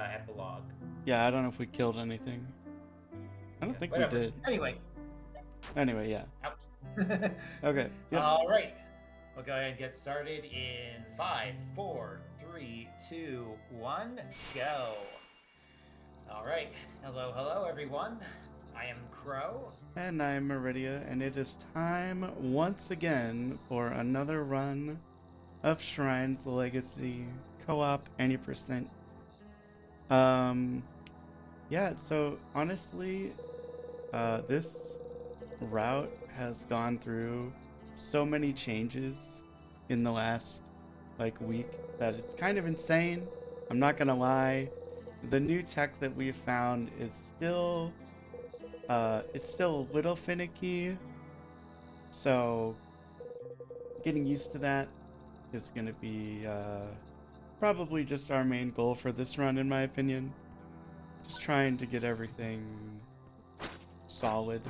epilogue. Yeah, I don't know if we killed anything. I don't Yeah, think we whatever. did. Anyway, Anyway, yeah. out. Okay. Yep. All right. We'll go ahead and get started in 5, 4, 3, 2, 1, go. All right. Hello, hello, everyone. I am Crow. And I'm Meridia, and it is time once again for another run of Shrines Legacy co-op any percent. Um, yeah. So honestly, this route has gone through so many changes in the last week that it's kind of insane. I'm not gonna lie. The new tech that we've found is still it's still a little finicky, so getting used to that is gonna be probably just our main goal for this run, in my opinion. Just trying to get everything solid,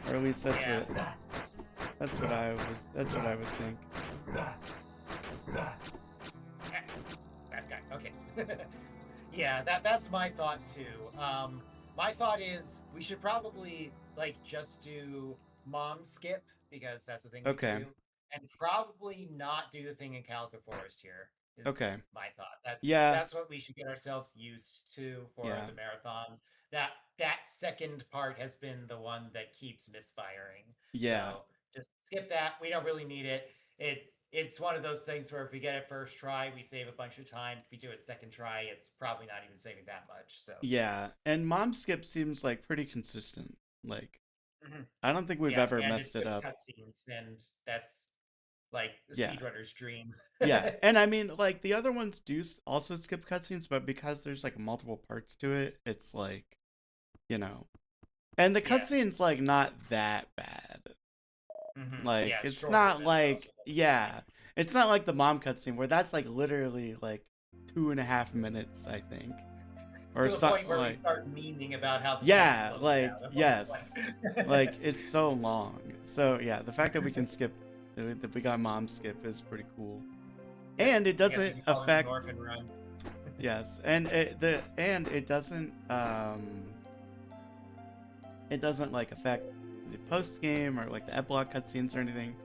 or at least Yeah. that's what I would think. That's guy. Okay. Yeah, that's my thought too. My thought is we should probably just do mom skip because that's the thing we can Okay. do, and probably not do the thing in Calico Forest here. Is Okay. my thought. That Yeah. that's what we should get ourselves used to for Yeah. the marathon. That second part has been the one that keeps misfiring. Yeah. So just skip that. We don't really need it. It's one of those things where if we get it first try, we save a bunch of time. If we do it second try, it's probably not even saving that much. So Yeah. And mom skip seems like pretty consistent. Like mhm. I don't think we've Yeah, ever and it messed it skips up. cutscenes, and that's like the Yeah. speedrunner's dream. Yeah. And I mean, like the other ones do also skip cutscenes, but because there's like multiple parts to it, it's like, you know. And the Yeah. cutscene's like not that bad. Like Yeah, it's shorter not than most like, of them. yeah, it's not like the mom cutscene where that's like literally like 2.5 minutes, I think, or To the point something where we like. start memeing about how the game Yeah, slows like down. yes, like it's so long. So yeah, the fact that we can skip, that we got mom skip is pretty cool, Yep. and it I guess you doesn't can call this an affect. orphan run. Yes, and it doesn't like affect the post game or like the epilogue cutscenes or anything.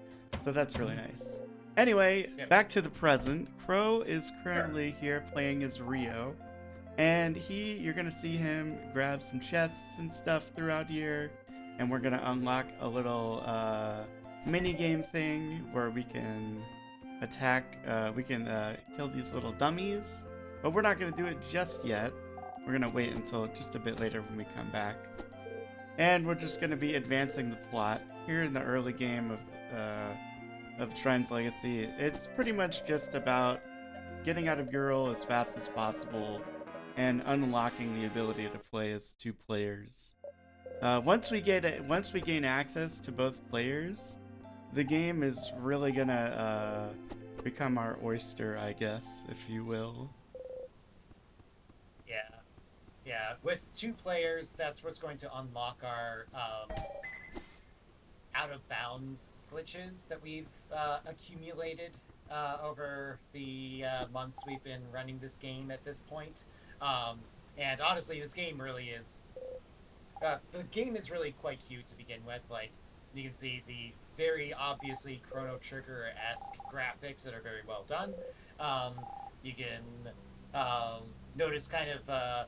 So that's really nice. Anyway, Yep. back to the present. Crow is Sure. currently here playing as Rio, and you're gonna see him grab some chests and stuff throughout here, and we're gonna unlock a little mini game thing where we can kill these little dummies, but we're not gonna do it just yet. We're gonna wait until just a bit later when we come back, and we're just gonna be advancing the plot here in the early game of Shrines Legacy. It's pretty much just about getting out of Ural as fast as possible and unlocking the ability to play as two players. Once we gain access to both players, the game is really gonna become our oyster, I guess, if you will. Yeah. Yeah. With two players, that's what's going to unlock our out of bounds glitches that we've accumulated over the months we've been running this game at this point. Um, and honestly, this game really is. The game is really quite cute to begin with. Like, you can see the very obviously Chrono Trigger esque graphics that are very well done. Um, you can notice kind of a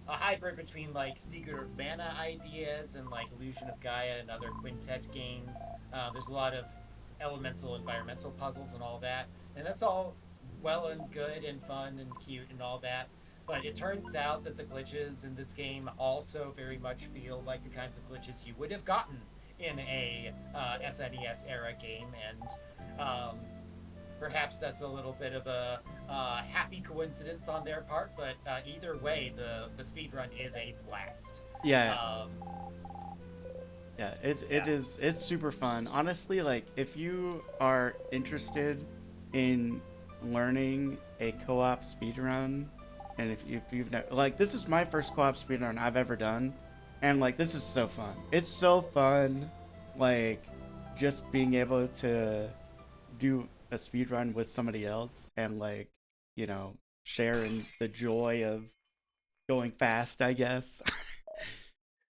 hybrid between like Secret of Mana ideas and like Illusion of Gaia and other Quintet games. There's a lot of elemental environmental puzzles and all that, and that's all well and good and fun and cute and all that. But it turns out that the glitches in this game also very much feel like the kinds of glitches you would have gotten in a SNES era game, and perhaps that's a little bit of a happy coincidence on their part, but either way, the speed run is a blast. Yeah, Um, yeah, it yeah. is. It's super fun. Honestly, like if you are interested in learning a co-op speedrun, and if you've never, like, this is my first co-op speedrun I've ever done, and like this is so fun. It's so fun, like just being able to do a speedrun with somebody else and like you know, sharing the joy of going fast, I guess.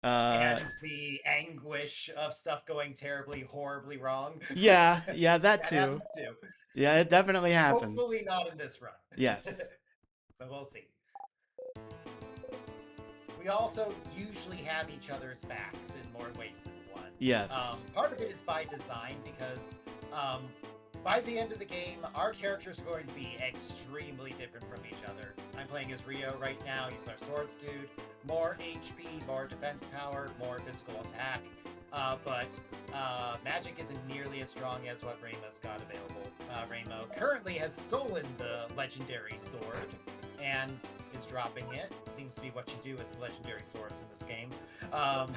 uh, And the anguish of stuff going terribly, horribly wrong. yeah, yeah, that That too. happens too. Yeah, it definitely Hopefully happens. not in this run. Yes, But we'll see. We also usually have each other's backs in more ways than one. yes, Part of it is by design because um, by the end of the game, our characters are going to be extremely different from each other. I'm playing as Rio right now. He's our swords dude. More HP, more defense power, more physical attack. But magic isn't nearly as strong as what Reima's got available. Reima currently has stolen the legendary sword and is dropping it. Seems to be what you do with legendary swords in this game. Um,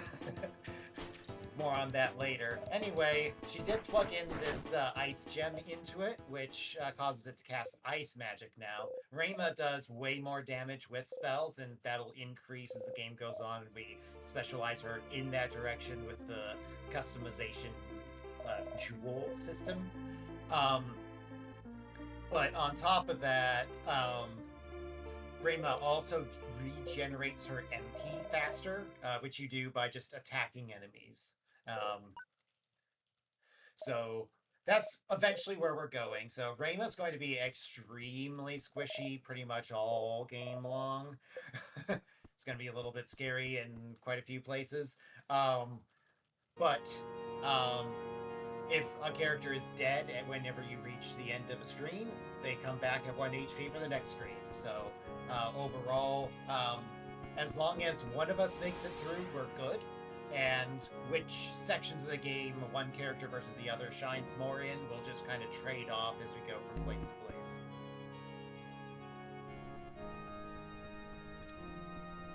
more on that later. Anyway, she did plug in this ice gem into it, which causes it to cast ice magic now. Reima does way more damage with spells, and that'll increase as the game goes on, and we specialize her in that direction with the customization jewel system. Um, but on top of that, Reima also regenerates her MP faster, which you do by just attacking enemies. Um, so that's eventually where we're going. So Reima's going to be extremely squishy pretty much all game long. It's going to be a little bit scary in quite a few places. Um, but um, if a character is dead and whenever you reach the end of a screen, they come back at 1 HP for the next screen. So overall, as long as one of us makes it through, we're good. And which sections of the game one character versus the other shines more in, we'll just kind of trade off as we go from place to place.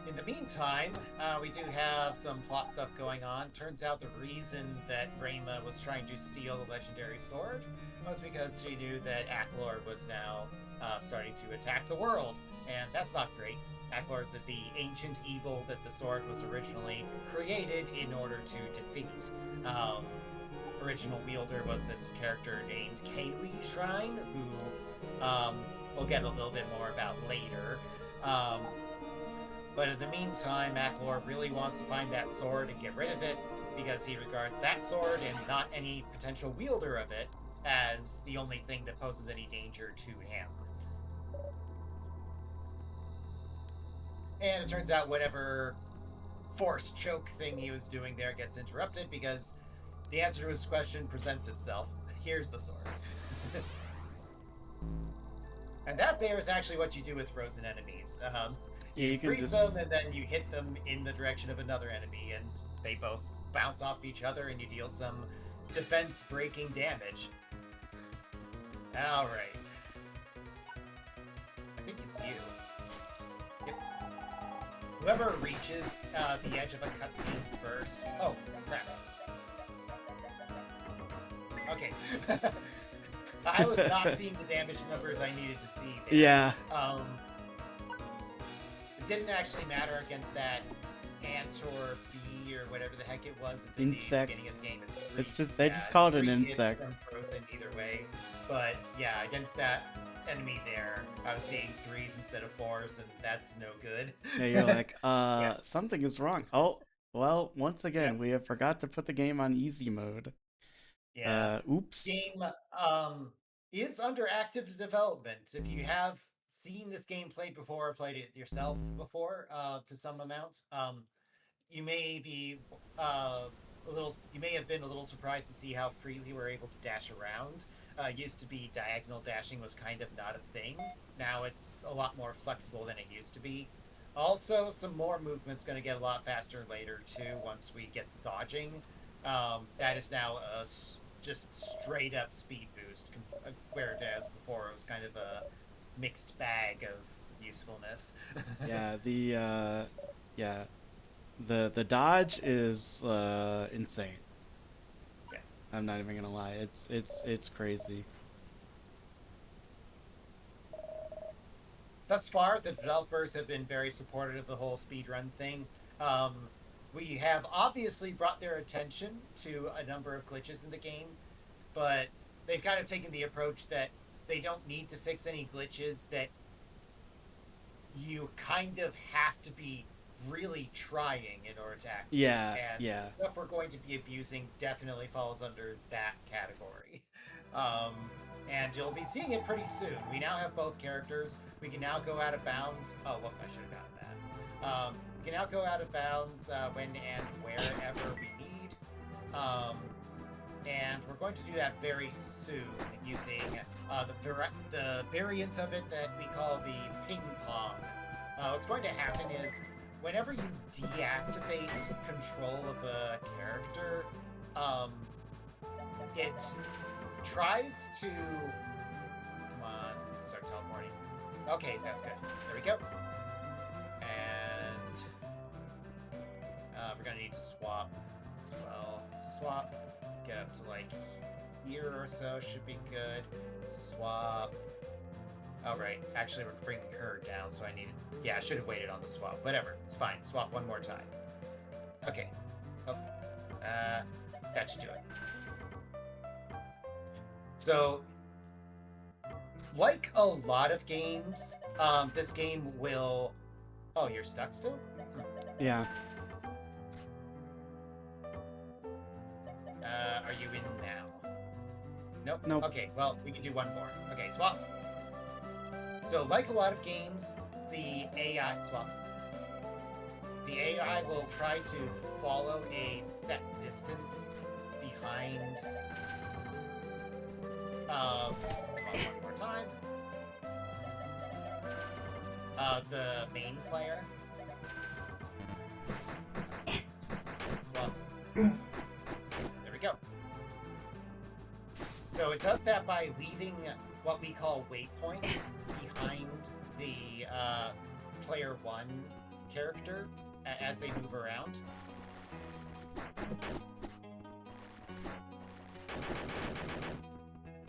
In the meantime, we do have some plot stuff going on. Turns out the reason that Reima was trying to steal the legendary sword was because she knew that Aklor was now starting to attack the world, and that's not great. Aklor is the ancient evil that the sword was originally created in order to defeat. Original wielder was this character named Kaylee Shrine, who we'll get a little bit more about later. But in the meantime, Aklor really wants to find that sword and get rid of it because he regards that sword and not any potential wielder of it as the only thing that poses any danger to him. And it turns out whatever forced choke thing he was doing there gets interrupted because the answer to his question presents itself. Here's the sword. And that there is actually what you do with frozen enemies. yeah, You you can freeze just them and then you hit them in the direction of another enemy, and they both bounce off each other, and you deal some defense-breaking damage. All right. I think it's you. Yep. Whoever reaches the edge of a cutscene first. Oh crap. Okay. I was not seeing the damage numbers I needed to see there. yeah. It didn't actually matter against that ant or bee or whatever the heck it was at the Insect. beginning of the game. It's just they just call it an insect. From frozen either way. But yeah, against that enemy there, I was seeing 3s instead of 4s, and that's no good. Yeah, you're like, Yeah. something is wrong. Oh, well, once again, Yeah. we have forgot to put the game on easy mode. Yeah. Oops. Game is under active development. If you have seen this game played before or played it yourself before to some amount, you may be you may have been a little surprised to see how freely we're able to dash around. Used to be diagonal dashing was kind of not a thing. Now it's a lot more flexible than it used to be. Also, some more movement's going to get a lot faster later too once we get dodging. That is now just straight up speed boost, whereas before it was kind of a mixed bag of usefulness. Yeah, the dodge is insane. Yeah. I'm not even gonna lie. It's crazy. Thus far, the developers have been very supportive of the whole speedrun thing. Um, we have obviously brought their attention to a number of glitches in the game, but they've kind of taken the approach that they don't need to fix any glitches that you kind of have to be really trying in order to activate. Yeah, And yeah. the stuff we're going to be abusing definitely falls under that category. Um, and you'll be seeing it pretty soon. We now have both characters. We can now go out of bounds. Oh, look, I should have gotten that. We can now go out of bounds when and wherever we need. And we're going to do that very soon using the variant of it that we call the ping pong. What's going to happen is whenever you deactivate control of a character, it tries to... Come on, start teleporting. Okay, that's good. There we go. And we're going to need to swap as well. Swap. Get up to like here or so, should be good. Swap. Oh, right. Actually, we're bringing her down, so I needed... Yeah, I should have waited on the swap. Whatever. It's fine. Swap one more time. Okay. Oh. That should do it. So, like a lot of games, this game will... Oh, you're stuck still? Yeah. Are you in now? Nope. Nope. Okay, well, we can do one more. Okay, swap. So, like a lot of games, the AI... Swap. The AI will try to follow a set distance behind... swap one more time. The main player. Well... There we go. So it does that by leaving what we call waypoints behind the player one character as they move around.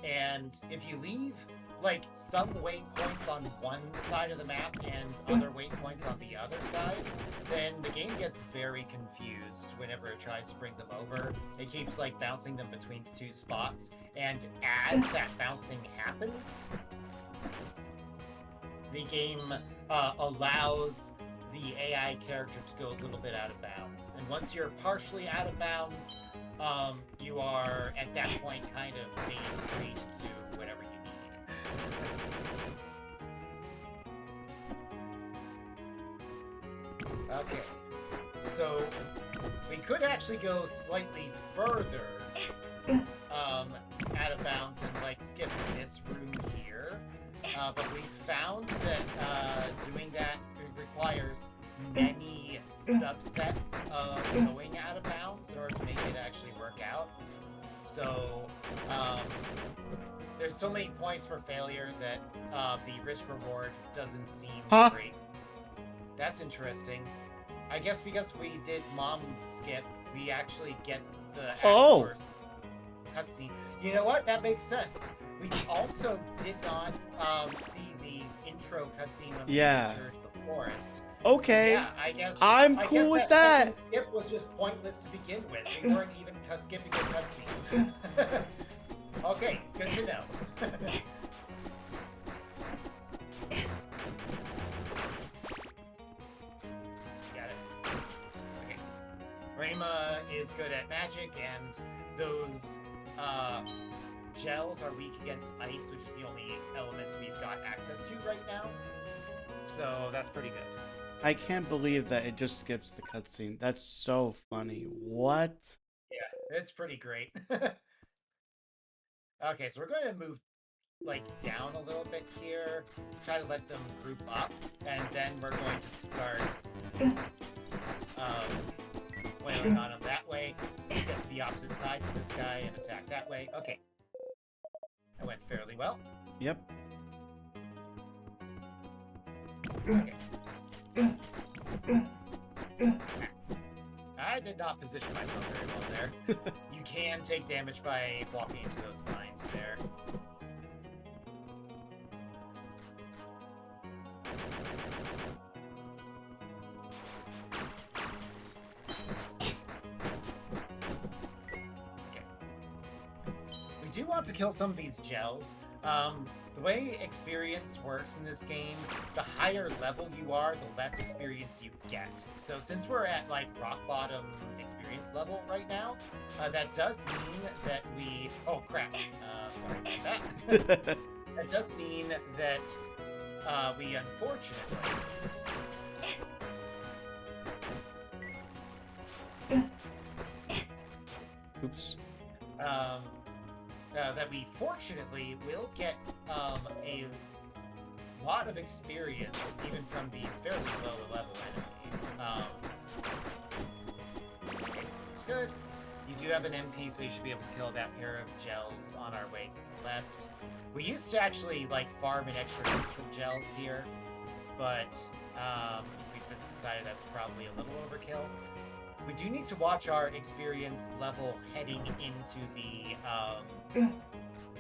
And if you leave like some waypoints on one side of the map and other waypoints on the other side, then the game gets very confused whenever it tries to bring them over. It keeps like bouncing them between the two spots, and as that bouncing happens, the game allows the AI character to go a little bit out of bounds. And once you're partially out of bounds, you are at that point kind of made free to do whatever you need. Okay, so we could actually go slightly further out of bounds and like skip this room here, but we found that doing that requires many subsets of going out of bounds in order to make it actually work out. So there's so many points for failure that the risk reward doesn't seem great. That's interesting. I guess because we did mom skip, we actually get the first cutscene. You know what? That makes sense. We also did not see the intro cutscene when we entered the forest. Okay. So, yeah, I guess I'm cool with that. Skip was just pointless to begin with. We weren't even skipping a cutscene. Okay, good to know. Got it. Okay. Rayma is good at magic, and those gels are weak against ice, which is the only elements we've got access to right now. So that's pretty good. I can't believe that it just skips the cutscene. That's so funny. What? Yeah, it's pretty great. Okay, so we're going to move like down a little bit here, try to let them group up, and then we're going to start wailing on them that way, get to the opposite side of this guy and attack that way. Okay. That went fairly well. Yep. Okay. I did not position myself very well there. You can take damage by walking into those mines there. Okay. We do want to kill some of these gels. The way experience works in this game, the higher level you are, the less experience you get. So since we're at like rock bottom experience level right now, that does mean that we. Oh crap! Sorry about that. That does mean that we unfortunately. Oops. That we fortunately will get a lot of experience even from these fairly low level enemies. Okay, that's good. You do have an MP, so you should be able to kill that pair of gels on our way to the left. We used to actually like farm an extra group of gels here, but we've since decided that's probably a little overkill. We do need to watch our experience level heading into the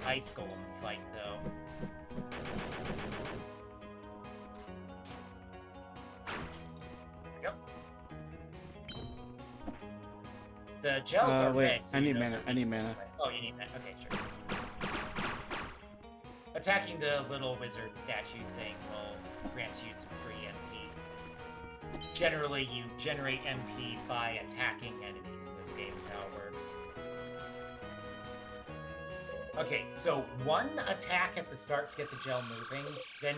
ice golem fight, though. There we go. The gels are wait, red. So I need mana. I need mana. Oh, you need mana. Okay, sure. Attacking the little wizard statue thing will grant you some free MP. Generally, you generate MP by attacking enemies in this game is how it works. Okay, so one attack at the start to get the gel moving, then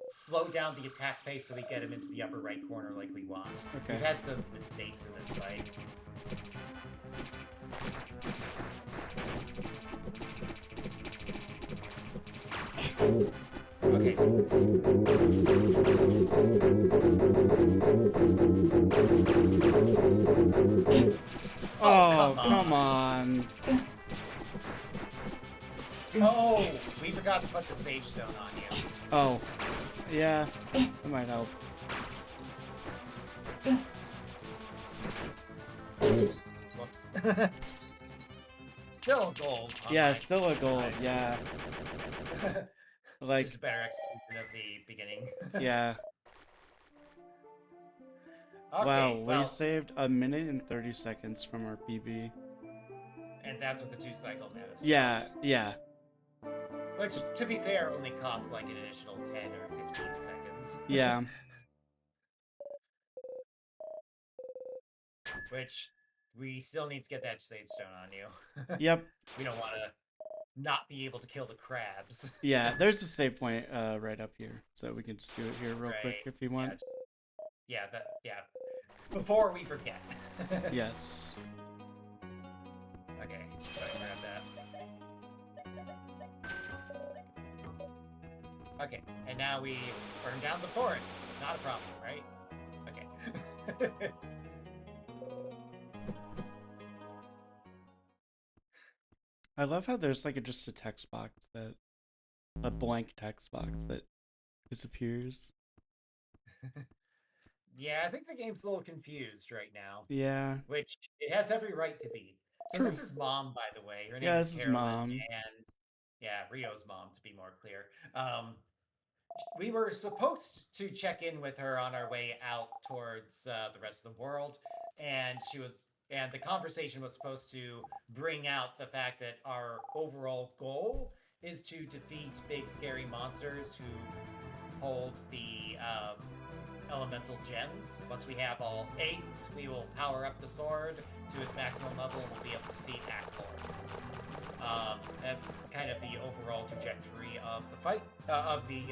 slow down the attack pace so we get him into the upper right corner like we want. Okay. We've had some mistakes in this fight. Okay. Oh, come on. Oh, we forgot to put the sage stone on you. Oh, yeah, that might help. Whoops. Still a gold. Yeah, still a gold, yeah. Like, just a better execution of the beginning. yeah. Okay, Wow, well, we saved 1 minute and 30 seconds from our PB. and that's with the 2-cycle notice. Yeah, yeah. Which, to be fair, only costs like an additional 10 or 15 seconds. Yeah. Which, we still need to get that sage stone on you. Yep. We don't want to not be able to kill the crabs. Yeah, there's a save point right up here, so we can just do it here real quick if you want. Yeah, before we forget. Yes. Okay, so I grab that. Okay, and now we burn down the forest. Not a problem, right? Okay. I love how there's like just a text box a blank text box that disappears. Yeah, I think the game's a little confused right now. Yeah. Which it has every right to be. So True. this is Mom, by the way. Her name Yeah, is this is Carolyn, Mom. and yeah, Rio's mom, to be more clear. We were supposed to check in with her on our way out towards the rest of the world, and the conversation was supposed to bring out the fact that our overall goal is to defeat big scary monsters who hold the elemental gems. Once we have all 8, we will power up the sword to its maximum level and we'll be able to defeat Act 4. That's kind of the overall trajectory of the fight, of the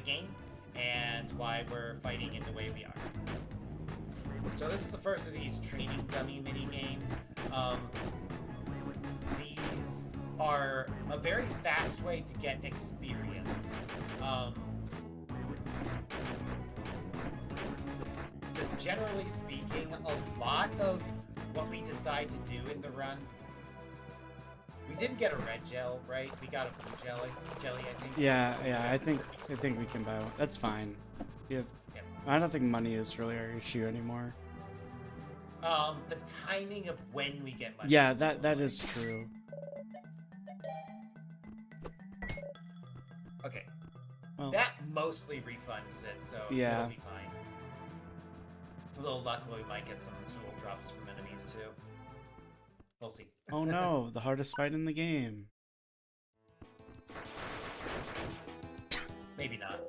game, and why we're fighting in the way we are. So this is the first of these training dummy mini games. These are a very fast way to get experience. Because generally speaking, a lot of what we decide to do in the run, we didn't get a red gel, right? We got a blue jelly, I think. Yeah, I think we can buy one. That's fine. Yeah. Yep. I don't think money is really our issue anymore. The timing of when we get money. Yeah, that is true. Okay. Well, That mostly refunds it, so Yeah. it'll be fine. It's a little luck we might get some tool drops from enemies too. We'll see. oh no, the hardest fight in the game. Maybe not.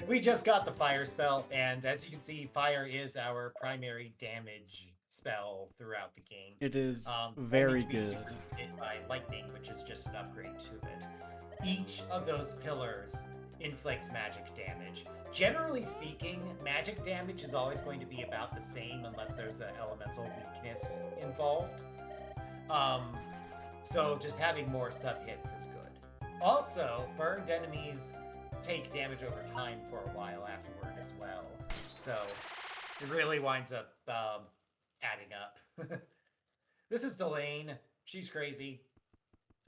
We just got the fire spell, and as you can see, fire is our primary damage spell throughout the game. It is Only very to be good. superseded by lightning, which is just an upgrade to it. Each of those pillars inflicts magic damage. Generally speaking, magic damage is always going to be about the same unless there's an elemental weakness involved. So just having more sub hits is good. Also, burned enemies take damage over time for a while afterward as well. So it really winds up adding up. This is Delane. She's crazy.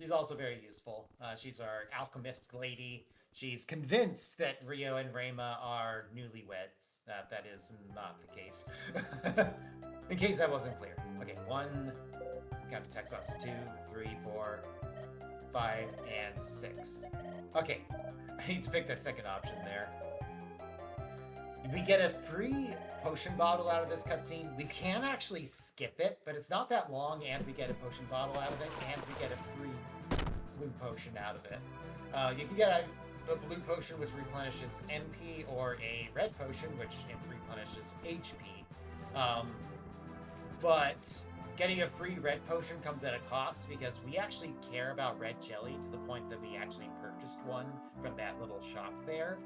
She's also very useful. She's our alchemist lady. She's convinced that Rio and Rema are newlyweds. That is not the case. In case that wasn't clear. Okay, 1, count to text boxes, 2, 3, 4, 5, and 6. Okay, I need to pick that second option there. We get a free potion bottle out of this cutscene. We can actually skip it, but it's not that long, and we get a potion bottle out of it, and we get a free blue potion out of it. You can get a blue potion which replenishes MP, or a red potion which replenishes HP. But getting a free red potion comes at a cost because we actually care about red jelly to the point that we actually purchased one from that little shop there.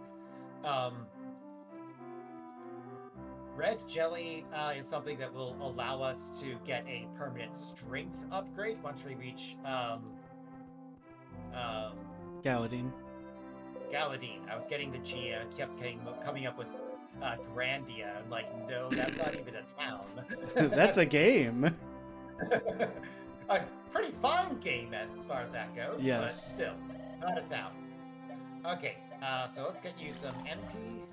Red jelly is something that will allow us to get a permanent strength upgrade once we reach Galadine. Galadine. I was getting the G. I kept coming up with Grandia. I'm like, no, that's not even a town. That's a game. A pretty fine game as far as that goes. Yes. But still, not a town. Okay, so let's get you some MP.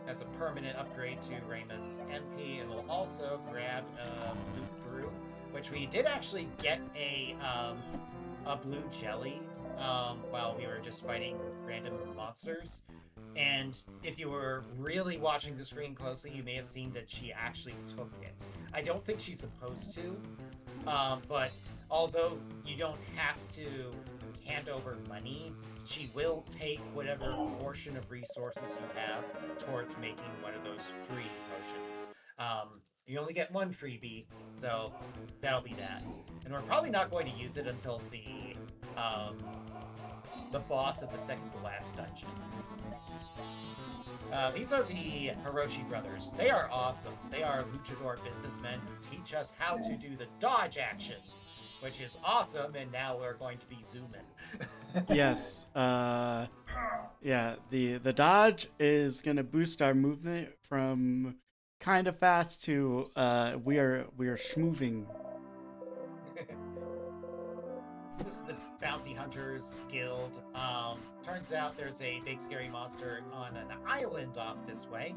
That's a permanent upgrade to Rema's MP, and we'll also grab Blue Brew, which we did actually get a blue jelly while we were just fighting random monsters. And if you were really watching the screen closely, you may have seen that she actually took it. I don't think she's supposed to, but although you don't have to hand over money, she will take whatever portion of resources you have towards making one of those free potions. You only get one freebie, so that'll be that. And we're probably not going to use it until the boss of the second to last dungeon. These are the Hiroshi brothers. They are awesome. They are luchador businessmen who teach us how to do the dodge action, which is awesome, and now we're going to be zooming. Yes. Yeah, the dodge is gonna boost our movement from kind of fast to we are schmoving. This is the Bounty Hunters Guild. Turns out there's a big scary monster on an island off this way,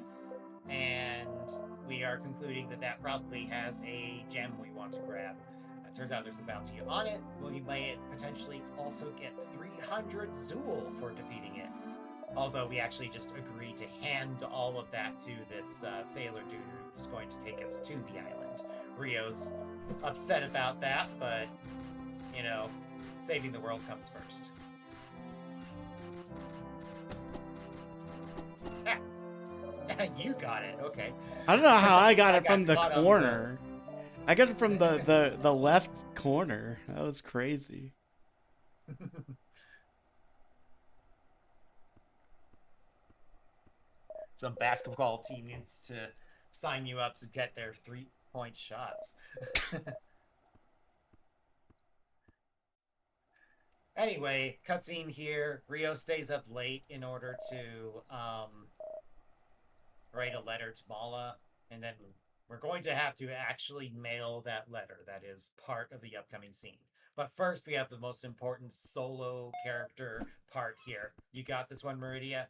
and we are concluding that that probably has a gem we want to grab. Turns out there's a bounty on it. We may potentially also get 300 Zool for defeating it. Although we actually just agreed to hand all of that to this sailor dude who's going to take us to the island. Rio's upset about that, but, you know, saving the world comes first. Ah. You got it, okay. I don't know how I got it from the caught on corner. I got it from the left corner. That was crazy. Some basketball team needs to sign you up to get their 3-point shots. Anyway, cutscene here. Rio stays up late in order to write a letter to Mala, and then we're going to have to actually mail that letter. That is part of the upcoming scene. But first, we have the most important solo character part here. You got this one, Meridia?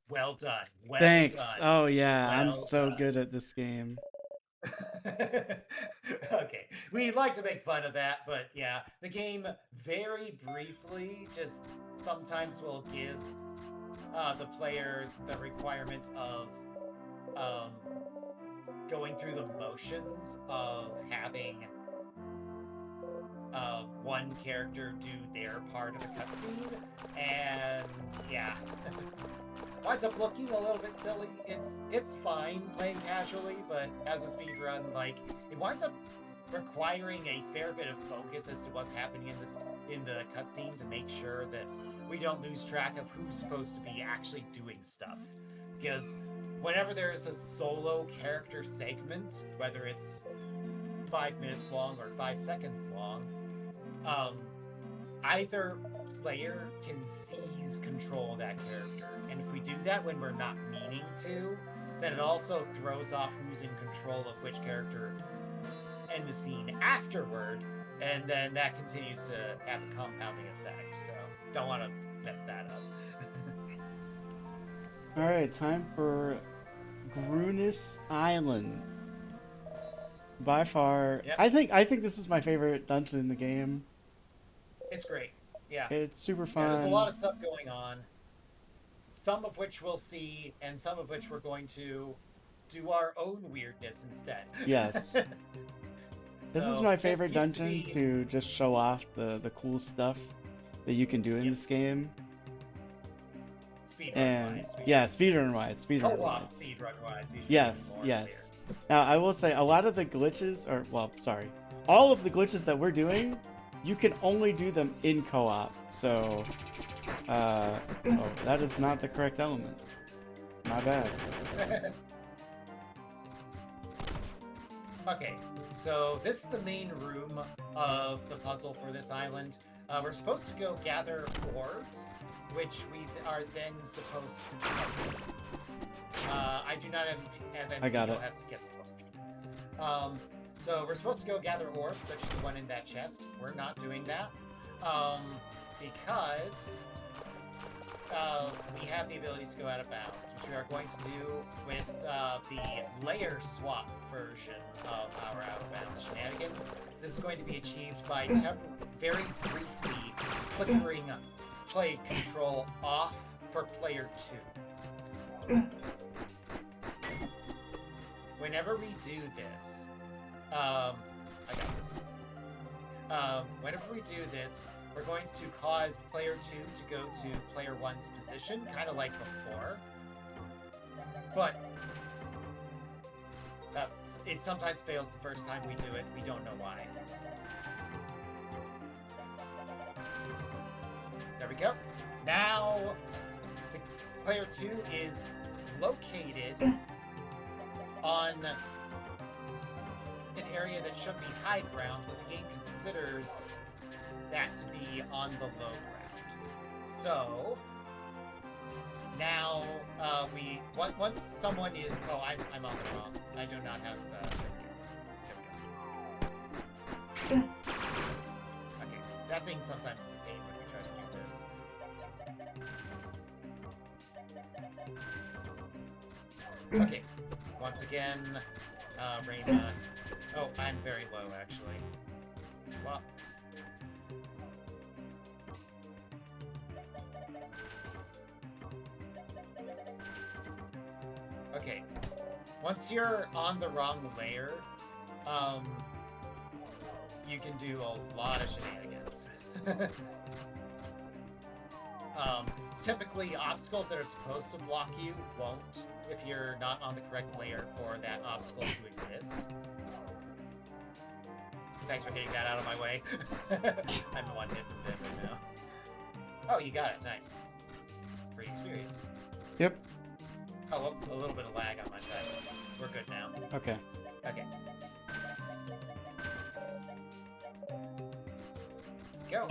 Well done. Well Thanks. done. Oh yeah, Well I'm so done. good at this game. Okay, we like to make fun of that, but yeah, the game very briefly just sometimes will give the player the requirement of going through the motions of having one character do their part of a cutscene, and yeah, winds up looking a little bit silly. It's fine playing casually, but as a speedrun, like it winds up requiring a fair bit of focus as to what's happening in the cutscene to make sure that we don't lose track of who's supposed to be actually doing stuff. Because whenever there's a solo character segment, whether it's 5 minutes long or 5 seconds long, either player can seize control of that character. And if we do that when we're not meaning to, then it also throws off who's in control of which character in the scene afterward, and then that continues to have a compounding effect. So don't want to mess that up. All right, time for Grunis Island. By far, Yep. I think this is my favorite dungeon in the game. It's great. Yeah. It's super Yeah, fun. there's a lot of stuff going on. Some of which we'll see, and some of which we're going to do our own weirdness instead. Yes. This is my favorite dungeon to just show off the cool stuff that you can do in this game. Speedrun wise. Yes, yes. Now, I will say, a lot of the glitches, all of the glitches that we're doing, you can only do them in co-op. So, oh, that is not the correct element. My bad. Okay, so this is the main room of the puzzle for this island. We're supposed to go gather orbs, which we are then supposed to cover. I do not have any. I got it. You'll have to get the torch. So we're supposed to go gather orbs, such as the one in that chest. We're not doing that because we have the ability to go out of bounds, which we are going to do with the layer swap version of our out of bounds shenanigans. This is going to be achieved by very briefly flickering play control off for player 2. Whenever we do this, I got this. Whenever we do this, we're going to cause player 2 to go to player 1's position, kind of like before. But it sometimes fails the first time we do it. We don't know why. There we go. Now, player 2 is located on an area that should be high ground, but the game considers that to be on the low ground. So now once someone is I'm on the wrong. I do not have there we go. Okay, that thing sometimes is a pain when we try to do this. Okay, once again, Rayma. Oh, I'm very low actually. Well. Okay, once you're on the wrong layer, you can do a lot of shenanigans. Typically, obstacles that are supposed to block you won't if you're not on the correct layer for that obstacle to exist. Thanks for getting that out of my way. I'm the one hit from dead right now. Oh, you got it. Nice. Free experience. Yep. Oh, a little bit of lag on my side. We're good now. Okay. Okay. Go.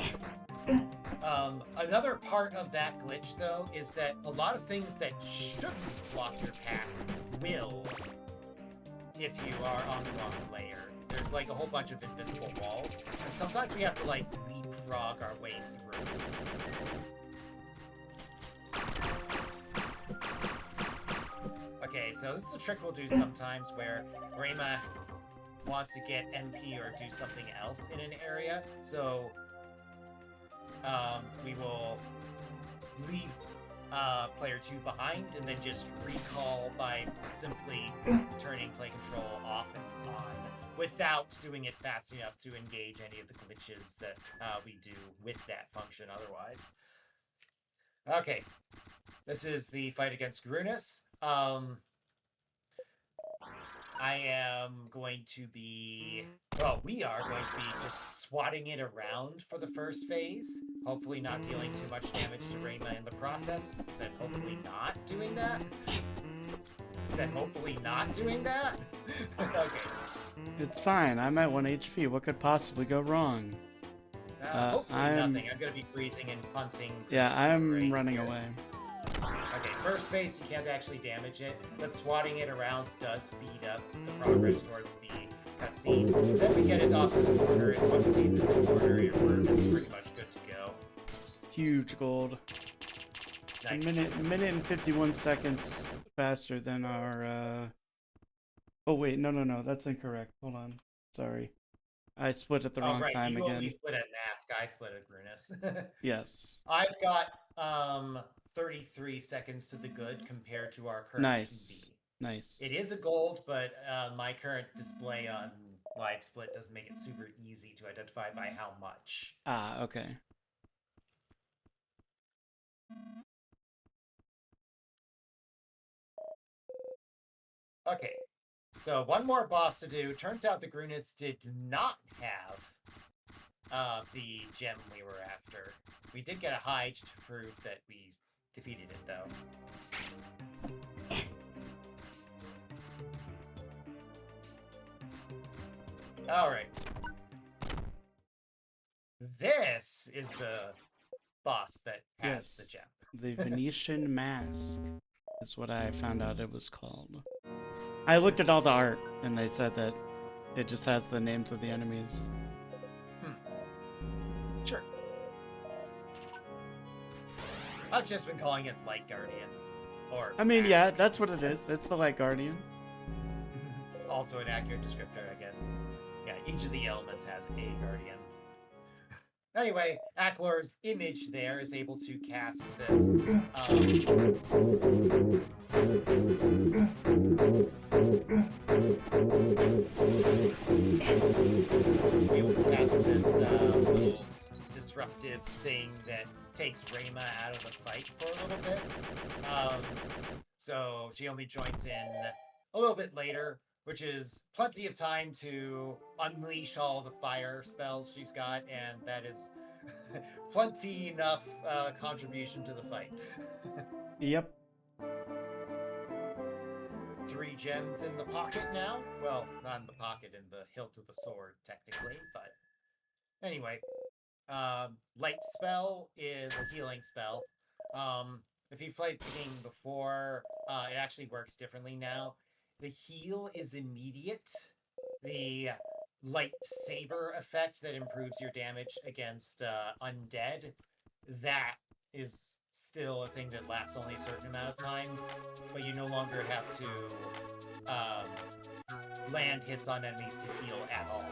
Another part of that glitch, though, is that a lot of things that shouldn't block your path will if you are on the wrong layer. There's like a whole bunch of invisible walls, and sometimes we have to like leapfrog our way through. Okay, so this is a trick we'll do sometimes where Rayma wants to get MP or do something else in an area, so we will leave player 2 behind, and then just recall by simply turning play control off and on without doing it fast enough to engage any of the glitches that we do with that function otherwise. Okay, this is the fight against Grunus. I am going to be, well, we are going to be just swatting it around for the first phase. Hopefully not dealing too much damage to Rayma in the process. Said hopefully not doing that. Said hopefully not doing that. Okay. It's fine. I'm at 1 HP. What could possibly go wrong? Hopefully I'm... nothing. I'm going to be freezing and punting. Yeah, I'm right running here. away. Okay, first phase, you can't actually damage it, but swatting it around does speed up the progress towards the cutscene. Then we get it off to the border, and once he's in the border, we're pretty much good to go. Huge gold. Nice. A minute and 51 seconds faster than our, Oh, wait, no, that's incorrect. Hold on. Sorry. I split at the wrong time you again. only split at Mask, I split at Grunus. Yes. I've got 33 seconds to the good compared to our current PB. Nice. It is a gold, but my current display on Live Split doesn't make it super easy to identify by how much. Ah, okay. Okay, so one more boss to do. Turns out the Grunus did not have the gem we were after. We did get a hide to prove that we defeated it, though. Alright. This is the boss that has the gem. The Venetian Mask is what I found out it was called. I looked at all the art, and they said that it just has the names of the enemies. Sure. I've just been calling it Light Guardian. Or I mean, Mask. yeah, that's what it is. It's the Light Guardian. Also an accurate descriptor, I guess. Yeah, each of the elements has a guardian. Anyway, Aklor's image there is able to cast this. Able to cast this little disruptive thing that takes Rayma out of the fight for a little bit. So she only joins in a little bit later, which is plenty of time to unleash all the fire spells she's got, and that is plenty enough contribution to the fight. Yep. 3 gems in the pocket now. Well, not in the pocket, in the hilt of the sword, technically, but anyway. Light spell is a healing spell. If you've played the game before, it actually works differently now. The heal is immediate. The lightsaber effect that improves your damage against undead, that is still a thing that lasts only a certain amount of time, but you no longer have to land hits on enemies to heal at all.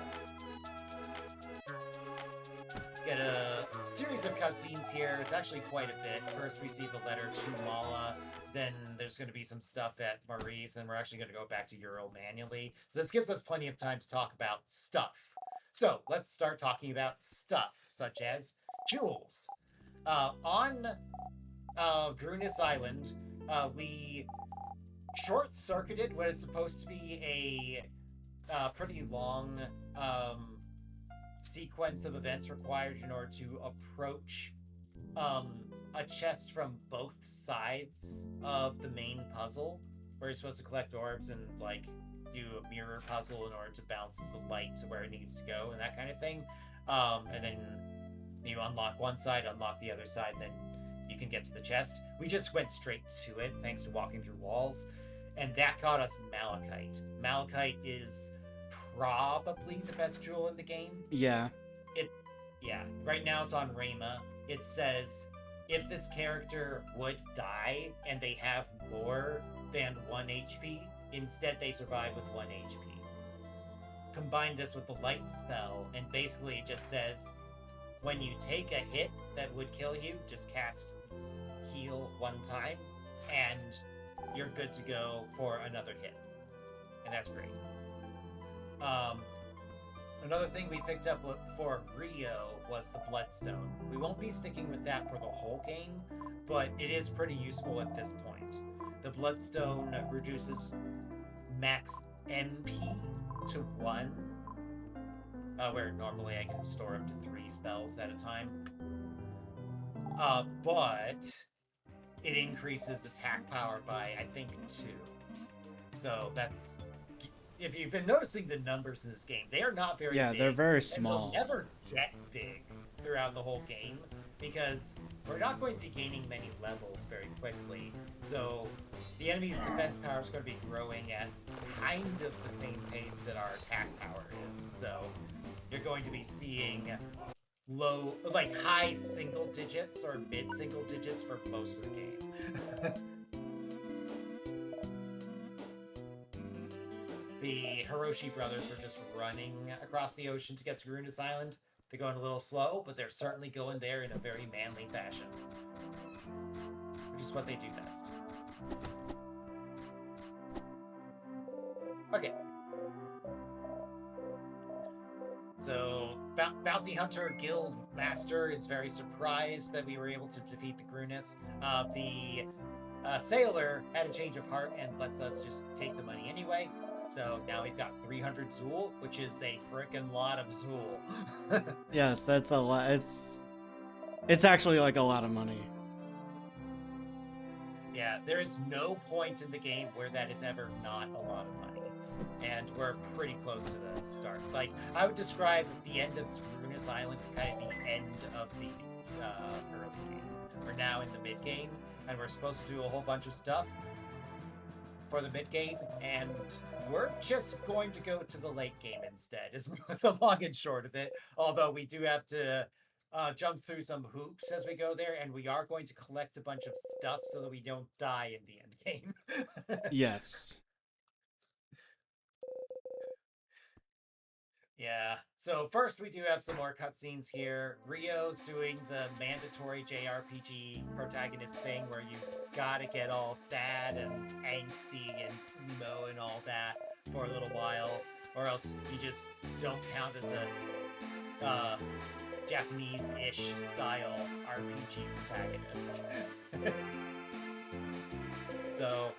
Get a series of cutscenes here. It's actually quite a bit. First, we see the letter to Mala. Then there's going to be some stuff at Maurice, and we're actually going to go back to Ural manually. So this gives us plenty of time to talk about stuff. So let's start talking about stuff, such as jewels. On Grunus Island, we short-circuited what is supposed to be a pretty long sequence of events required in order to approach a chest from both sides of the main puzzle, where you're supposed to collect orbs and like do a mirror puzzle in order to bounce the light to where it needs to go and that kind of thing. And then you unlock one side, unlock the other side, and then you can get to the chest. We just went straight to it thanks to walking through walls, and that got us Malachite. Malachite is probably the best jewel in the game. Yeah. Yeah. Right now it's on Rayma. It says if this character would die and they have more than 1 HP, instead they survive with 1 HP. Combine this with the light spell, and basically it just says when you take a hit that would kill you, just cast heal one time, and you're good to go for another hit. And that's great. Another thing we picked up for Rio was the Bloodstone. We won't be sticking with that for the whole game, but it is pretty useful at this point. The Bloodstone reduces max MP to 1, where normally I can store up to 3 spells at a time. But it increases attack power by, I think, 2. So that's... If you've been noticing the numbers in this game, they are not very big. Yeah, they're very small. And they'll never get big throughout the whole game, because we're not going to be gaining many levels very quickly. So the enemy's defense power is going to be growing at kind of the same pace that our attack power is. So you're going to be seeing low, like high single digits or mid single digits for most of the game. The Hiroshi brothers are just running across the ocean to get to Garuna's Island. They're going a little slow, but they're certainly going there in a very manly fashion, which is what they do best. Okay. So, Bounty Hunter Guild Master is very surprised that we were able to defeat the Grunis. The Sailor had a change of heart and lets us just take the money anyway. So now we've got 300 Zool, which is a frickin' lot of Zool. Yes, that's a lot. It's actually like a lot of money. Yeah, there is no point in the game where that is ever not a lot of money. And we're pretty close to the start. Like, I would describe the end of Garuna's Island as kind of the end of the early game. We're now in the mid-game, and we're supposed to do a whole bunch of stuff for the mid-game, and we're just going to go to the late game instead, is the long and short of it. Although we do have to jump through some hoops as we go there, and we are going to collect a bunch of stuff so that we don't die in the end game. Yes. Yeah, so first we do have some more cutscenes here. Rio's doing the mandatory JRPG protagonist thing where you gotta get all sad and angsty and emo and all that for a little while, or else you just don't count as a Japanese-ish style RPG protagonist. So,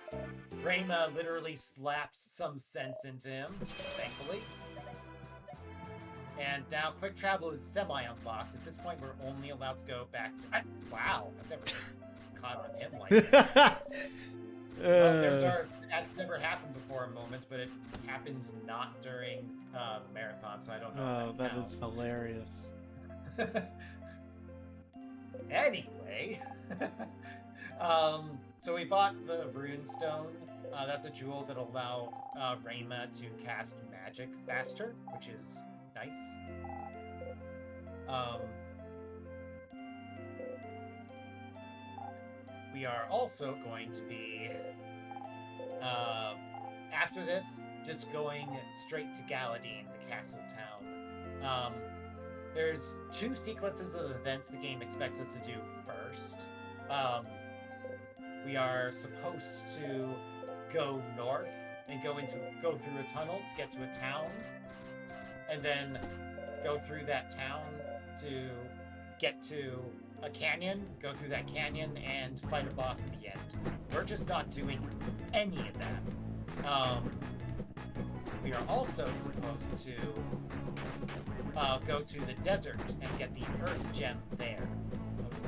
Reima literally slaps some sense into him, thankfully. And now quick travel is semi-unlocked. At this point, we're only allowed to go back to... Wow, I've never caught on him like that. There's our... That's never happened before a moment, but it happens not during the marathon, so I don't know if that is hilarious. Anyway, so we bought the rune stone. That's a jewel that allow Reima to cast magic faster, which is nice. We are also going to be, after this, just going straight to Galadine, the castle town. There's 2 sequences of events the game expects us to do first. We are supposed to go north and go through a tunnel to get to a town, and then go through that town to get to a canyon, go through that canyon, and fight a boss at the end. We're just not doing any of that. We are also supposed to go to the desert and get the Earth Gem there.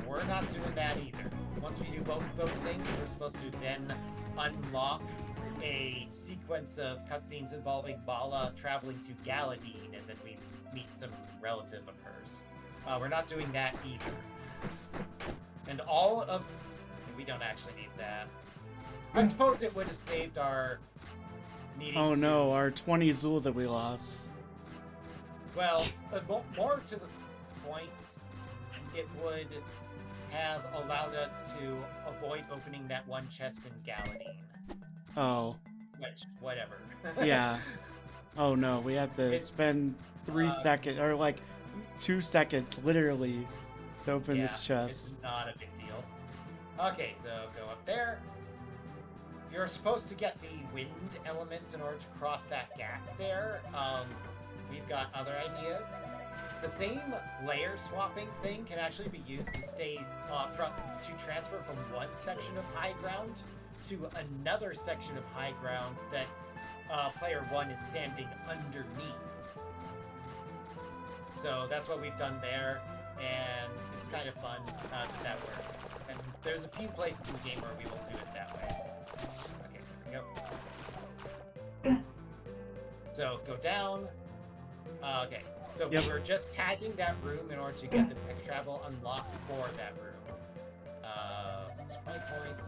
We're not doing that either. Once we do both of those things, we're supposed to then unlock a sequence of cutscenes involving Bala traveling to Galadine, and then we meet some relative of hers. We're not doing that either. And all of... We don't actually need that. I suppose it would have saved our needing Oh no, our 20 Zool that we lost. Well, more to the point, it would have allowed us to avoid opening that one chest in Galadine. Oh. Which, whatever. Yeah. Oh no, we have to spend 3 seconds, or like 2 seconds, literally, to open Yeah, this chest. it's not a big deal. Okay, so go up there. You're supposed to get the wind element in order to cross that gap there. We've got other ideas. The same layer swapping thing can actually be used to to transfer from one section of high ground to another section of high ground that player 1 is standing underneath. So that's what we've done there, and it's kind of fun that works. And there's a few places in the game where we will do it that way. Okay, there we go. So go down. Okay, so we were just tagging that room in order to get the tech travel unlocked for that room. So it's 20 points.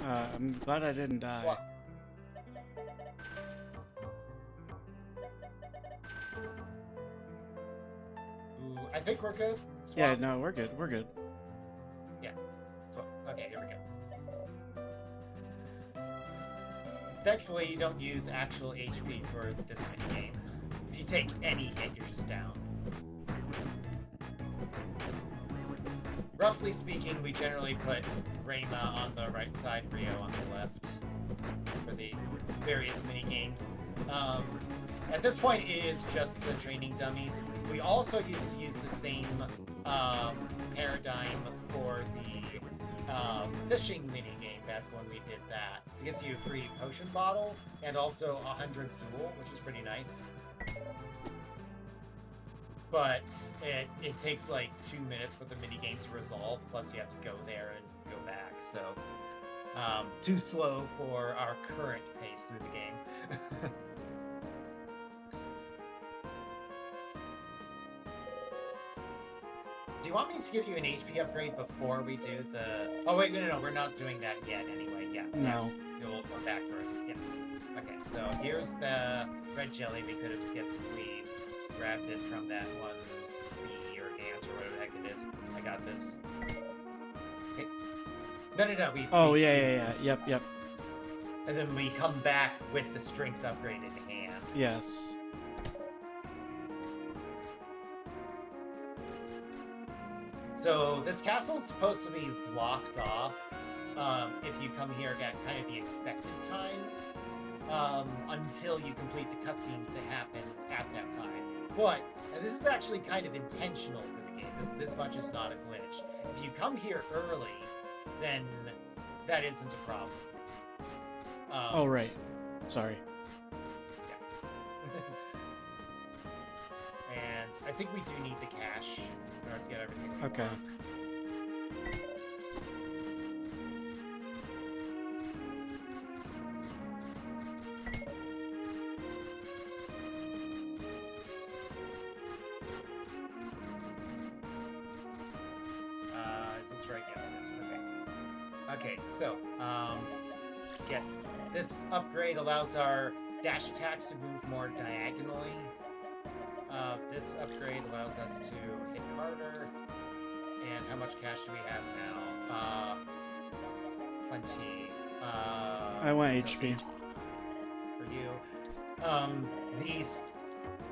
I'm glad I didn't die. What? Ooh, I think we're good. Swap. Yeah, no, we're good. We're good. Yeah. Okay, here we go. Thankfully, you don't use actual HP for this minigame. If you take any hit, you're just down. Roughly speaking, we generally put Rayma on the right side, Rio on the left for the various minigames. At this point, it is just the training dummies. We also used to use the same paradigm for the fishing minigame back when we did that. It gives you a free potion bottle and also 100 Zool, which is pretty nice. But it takes like 2 minutes for the minigame to resolve, plus you have to go there and go back, so too slow for our current pace through the game. Do you want me to give you an HP upgrade before we do the... Oh, wait, no, we're not doing that yet anyway. Yeah, no. Yes, you'll go back for it. Yeah. Okay, so here's the red jelly we could have skipped if we grabbed it from that one bee or ant or whatever the heck it is. I got this. Okay. No, we... Oh, yeah. Yep. And then we come back with the strength upgrade in hand. Yes. So this castle is supposed to be blocked off if you come here at kind of the expected time until you complete the cutscenes that happen at that time. But this is actually kind of intentional for the game. This much is not a glitch. If you come here early, then that isn't a problem. Oh, right. Sorry. Yeah. And I think we do need the cash in order to get everything we Okay. want. Is this right? Yes, it is. Okay, so, yeah, this upgrade allows our dash attacks to move more diagonally. This upgrade allows us to hit harder. And how much cash do we have now? Plenty. I want so HP. for you. The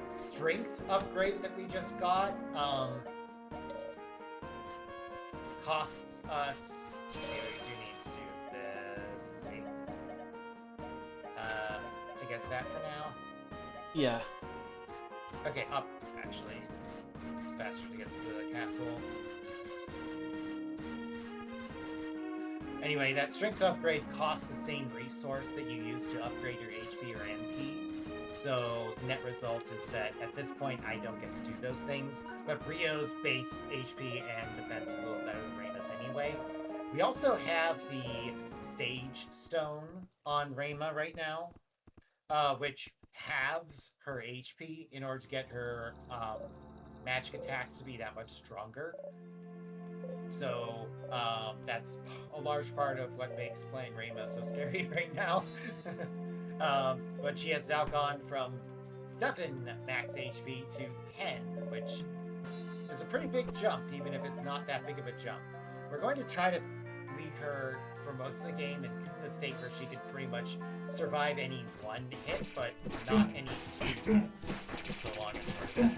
strength upgrade that we just got, costs us... Okay, we do need to do this. Let's see. I guess that for now. Yeah. Okay, up, actually. It's faster to get to the castle. Anyway, that strength upgrade costs the same resource that you use to upgrade your HP or MP. So, net result is that at this point, I don't get to do those things. But Rio's base HP and defense is a little better than Rayma's anyway. We also have the Sage Stone on Rayma right now, which halves her HP in order to get her magic attacks to be that much stronger. So that's a large part of what makes playing Rayma so scary right now. But she has now gone from 7 max HP to 10, which is a pretty big jump, even if it's not that big of a jump. We're going to try to leave her for most of the game in the state where she could pretty much survive any one hit, but not any two hits for the longest part.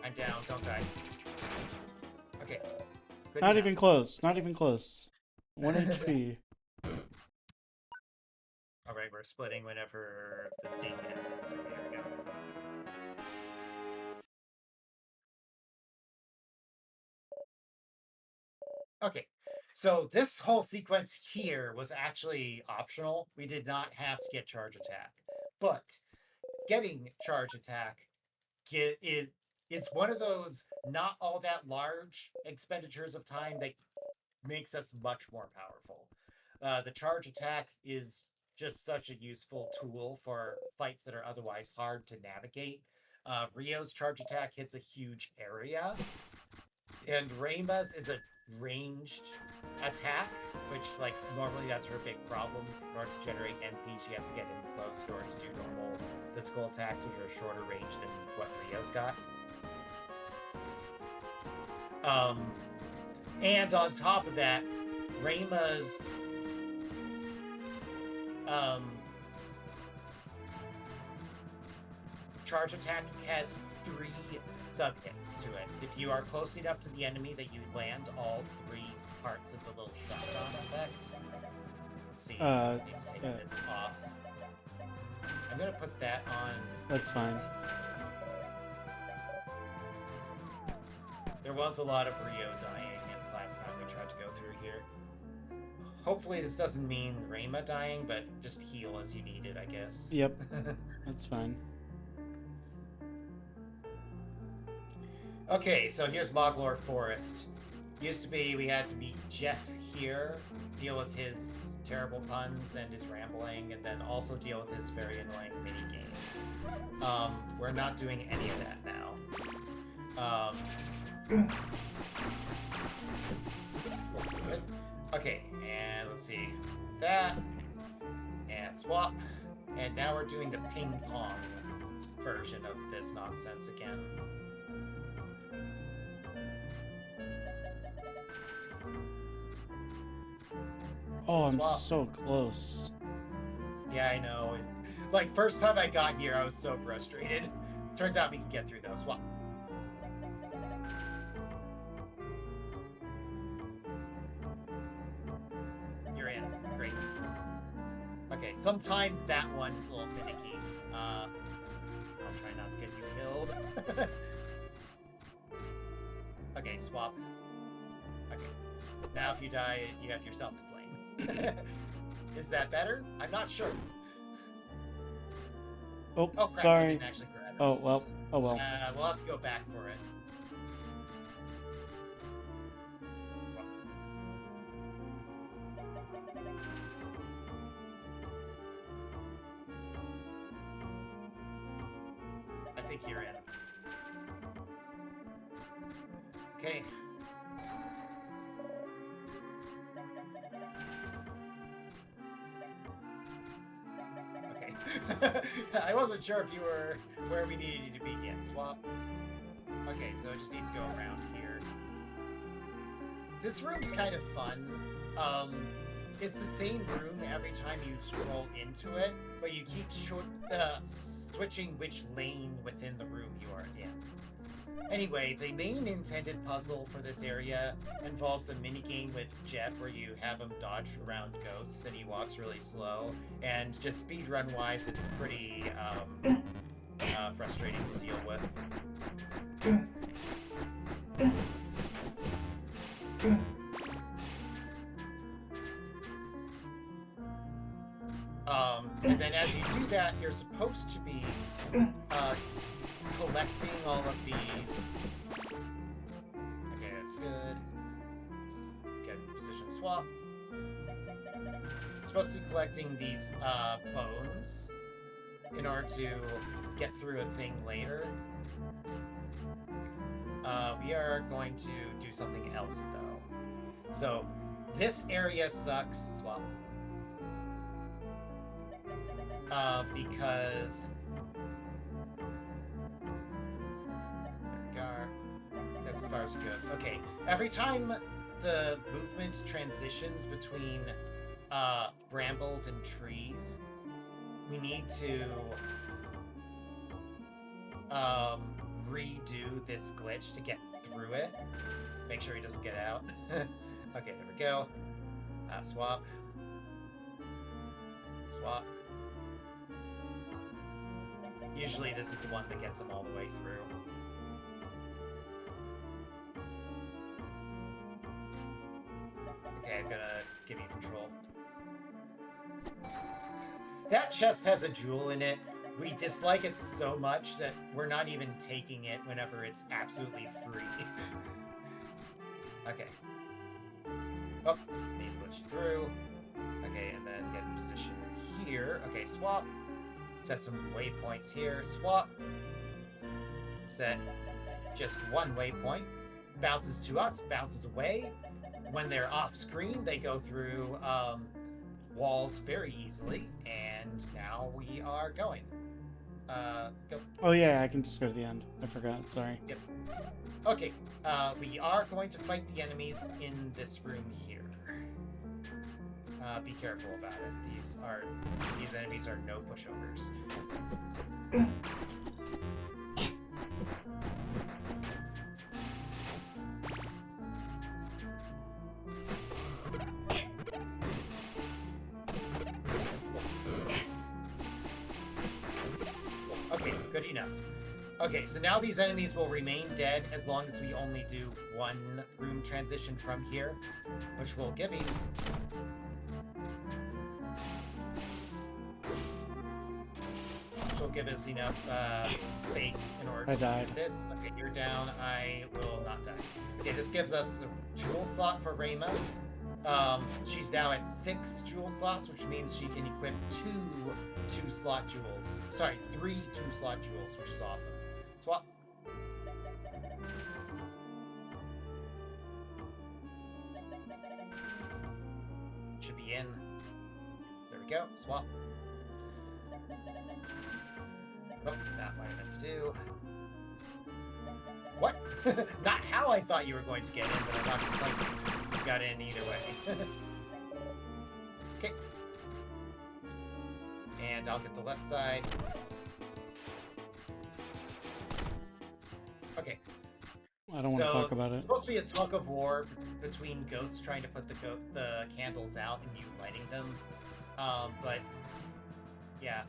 I'm down, don't die. Okay. Good Not enough. even close. Not even close. 1 HP. Alright, we're splitting whenever the thing ends. Okay, there we go. Okay, so this whole sequence here was actually optional. We did not have to get charge attack. But getting charge attack it's one of those not all that large expenditures of time that makes us much more powerful. The charge attack is just such a useful tool for fights that are otherwise hard to navigate. Rio's charge attack hits a huge area, and Reima's is a ranged attack, which, like, normally that's her big problem. In order to generate MP, she has to get in close in order to do normal physical attacks, which are shorter range than what Rio's got. And on top of that, Reima's charge attack has 3 sub hits to it. If you are close enough to the enemy that you land all 3 parts of the little shotgun effect. Let's see. It's taking this off. I'm gonna put that on. That's fine. There was a lot of Rio dying last time we tried to go through here. Hopefully this doesn't mean Reima dying, but just heal as you need it, I guess. Yep. That's fine. Okay, so here's Moglor Forest. Used to be we had to meet Jeff here, deal with his terrible puns and his rambling, and then also deal with his very annoying minigame. We're not doing any of that now. Okay, and let's see. That, and swap, and now we're doing the ping pong version of this nonsense again. Oh, I'm Swap. so close. Yeah, I know. Like, first time I got here, I was so frustrated. Turns out we can get through though. Swap. You're in. Great. Okay, sometimes that one's a little finicky. I'll try not to get you killed. Okay, swap. Okay. Now if you die, you have yourself to blame. Is that better? I'm not sure. Oh, crap, I sorry. didn't actually grab it. Oh, well. Oh, well. We'll have to go back for it. I think you're in. Okay. Okay. I wasn't sure if you were where we needed you to be yet. Swap. Okay, so it just needs to go around here. This room's kind of fun. It's the same room every time you scroll into it, but you keep switching which lane within the room you are in. Anyway, the main intended puzzle for this area involves a minigame with Jeff where you have him dodge around ghosts and he walks really slow. And just speedrun wise, it's pretty frustrating to deal with. And then as you do that, you're supposed to be collecting all of these. Okay, that's good. Get position swap. You're supposed to be collecting these bones in order to get through a thing later. We are going to do something else though. So this area sucks. Swap. because that's as far as it goes. Okay, every time the movement transitions between brambles and trees, we need to redo this glitch to get through it. Make sure he doesn't get out. Okay, there we go. Swap. Swap. Usually this is the one that gets them all the way through. Okay, I'm gonna give you control. That chest has a jewel in it. We dislike it so much that we're not even taking it whenever it's absolutely free. Okay. Oh, me switch through. Okay, and then get in position here. Okay, swap. Set some waypoints here. Swap. Set just one waypoint. Bounces to us, bounces away. When they're off screen, they go through walls very easily. And now we are going. Go. Oh yeah, I can just go to the end. I forgot. Sorry. Yep. Okay. We are going to fight the enemies in this room here. Be careful about it. These enemies are no pushovers. Okay, good enough. Okay, so now these enemies will remain dead as long as we only do one room transition from here, which will give you... Which will give us enough space in order I to died. do this. Okay, you're down. I will not die. Okay, this gives us a jewel slot for Rayma. She's now at 6 jewel slots, which means she can equip 2 2-slot jewels. Sorry, 3 2-slot jewels, which is awesome. Swap. Should be in. There we go. Swap. Oh, not what I meant to do. What? Not how I thought you were going to get in, but I'm not complaining. You got in either way. Okay. And I'll get the left side. Okay. I don't want to talk about it. It's supposed to be a tug of war between ghosts trying to put the candles out and you lighting them. But yeah.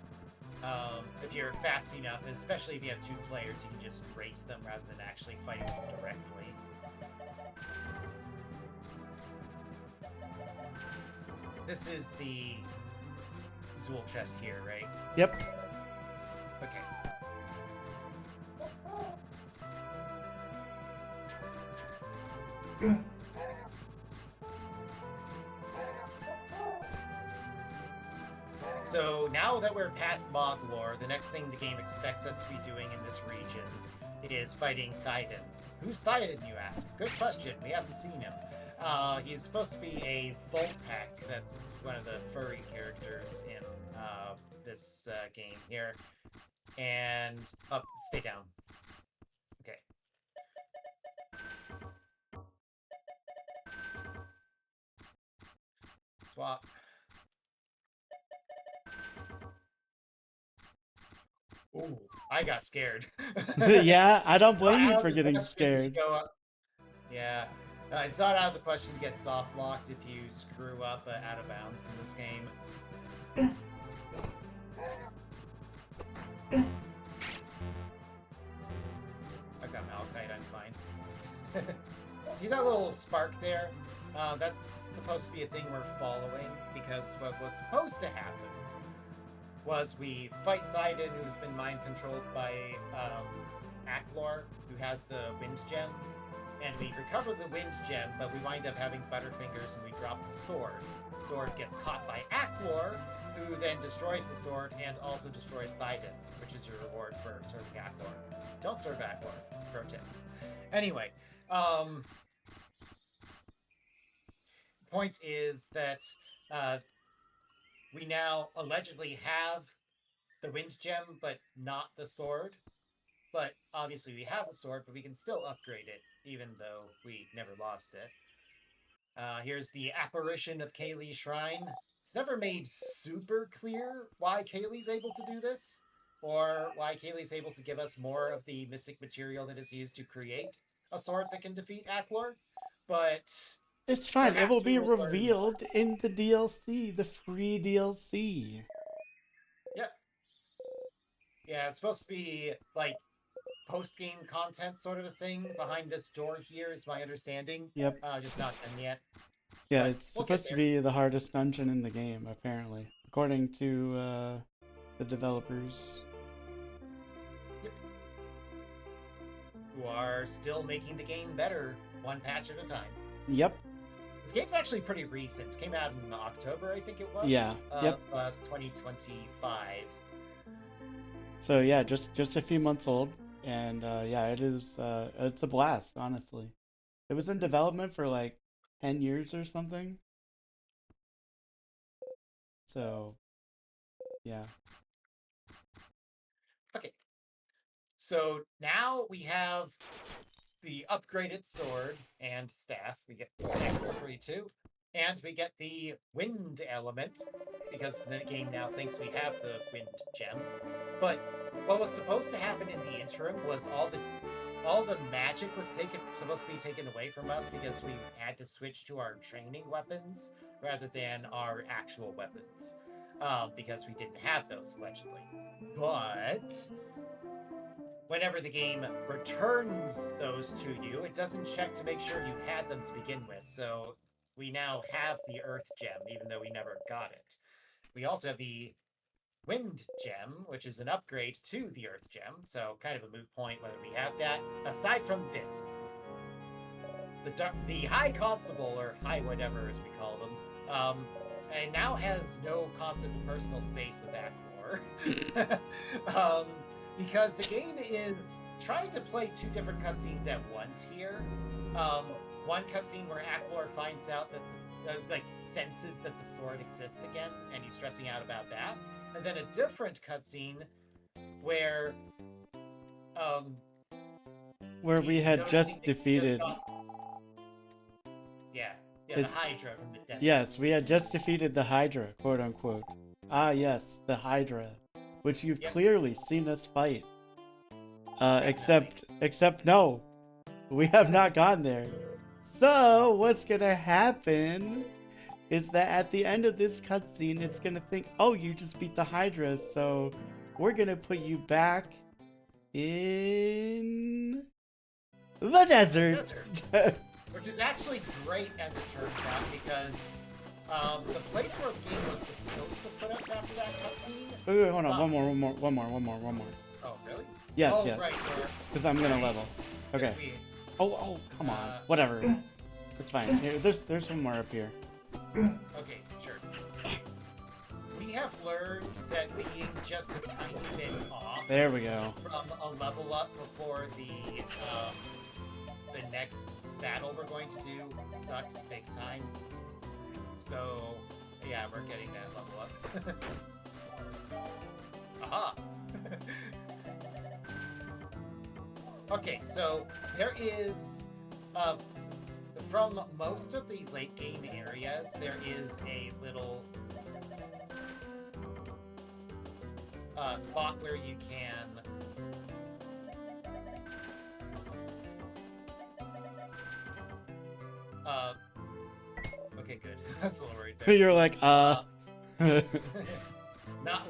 If you're fast enough, especially if you have 2 players, you can just race them rather than actually fighting them directly. This is the Zool chest here, right? Yep. Okay. So now that we're past Moglor, the next thing the game expects us to be doing in this region is fighting Thyden. Who's Thyden, you ask? Good question. We haven't seen him. He's supposed to be a Voltpack. That's one of the furry characters in this game here. And stay down. Okay. Swap. Ooh, I got scared. Yeah, I don't blame you for getting scared. Yeah, it's not out of the question to get soft blocked if you screw up out of bounds in this game. I got Malachite, I'm fine. See that little spark there? That's supposed to be a thing we're following, because what was supposed to happen was we fight Thyden, who's been mind-controlled by Aklor, who has the Wind Gem, and we recover the Wind Gem, but we wind up having Butterfingers, and we drop the sword. The sword gets caught by Aklor, who then destroys the sword and also destroys Thyden, which is your reward for serving Aklor. Don't serve Aklor. Pro tip. Anyway, point is that we now allegedly have the wind gem, but not the sword. But obviously we have the sword, but we can still upgrade it, even though we never lost it. Here's the apparition of Kaylee's shrine. It's never made super clear why Kaylee's able to do this, or why Kaylee's able to give us more of the mystic material that is used to create a sword that can defeat Aklor. But It's fine. It will perhaps we be will learn more. revealed in the DLC, the free DLC. Yep. Yeah, it's supposed to be like post-game content sort of a thing behind this door here, is my understanding. Yep. Just not done yet, Yeah, but it's we'll get supposed to there. be the hardest dungeon in the game, apparently, according to the developers. Yep. Who are still making the game better, one patch at a time. Yep. This game's actually pretty recent. It came out in October, I think it was. Yeah. Yep. 2025. So yeah, just a few months old, and yeah, it is. It's a blast, honestly. It was in development for like 10 years or something. So yeah. Okay, so now we have the upgraded sword and staff. We get Echo 3-2. And we get the wind element, because the game now thinks we have the wind gem. But what was supposed to happen in the interim was all the magic was supposed to be taken away from us, because we had to switch to our training weapons rather than our actual weapons, because we didn't have those allegedly. But whenever the game returns those to you, it doesn't check to make sure you had them to begin with. So we now have the Earth Gem, even though we never got it. We also have the Wind Gem, which is an upgrade to the Earth Gem. So kind of a moot point whether we have that. Aside from this, the High Constable, or High whatever as we call them, and now has no concept of personal space with Aklor. Because the game is trying to play two different cutscenes at once here. One cutscene where Aklor finds out that, like, senses that the sword exists again, and he's stressing out about that. And then a different cutscene where, We had just defeated. Yeah, the Hydra from the desert. Yes, we had just defeated the Hydra, quote unquote. Ah, yes, the Hydra, which you've clearly seen us fight. Except no, we have not gone there. So what's gonna happen is that at the end of this cutscene, it's gonna think, oh, you just beat the Hydra, so we're gonna put you back in the desert. Which is actually great as it turns out, because the place where the game was supposed to put us after that cutscene. Wait, hold on, one more. Oh, really? Yes, oh, yes. Right. Because I'm gonna level. Okay. Oh, come on. Whatever. It's fine. Here, there's one more up here. Okay, sure. We have learned that being just a tiny bit off. There we go. From a level up before the next battle we're going to do sucks big time. So yeah, we're getting that level up. Aha! Okay, so there is from most of the late game areas, there is a little spot where you can okay, good. That's a little worried there. You're like, not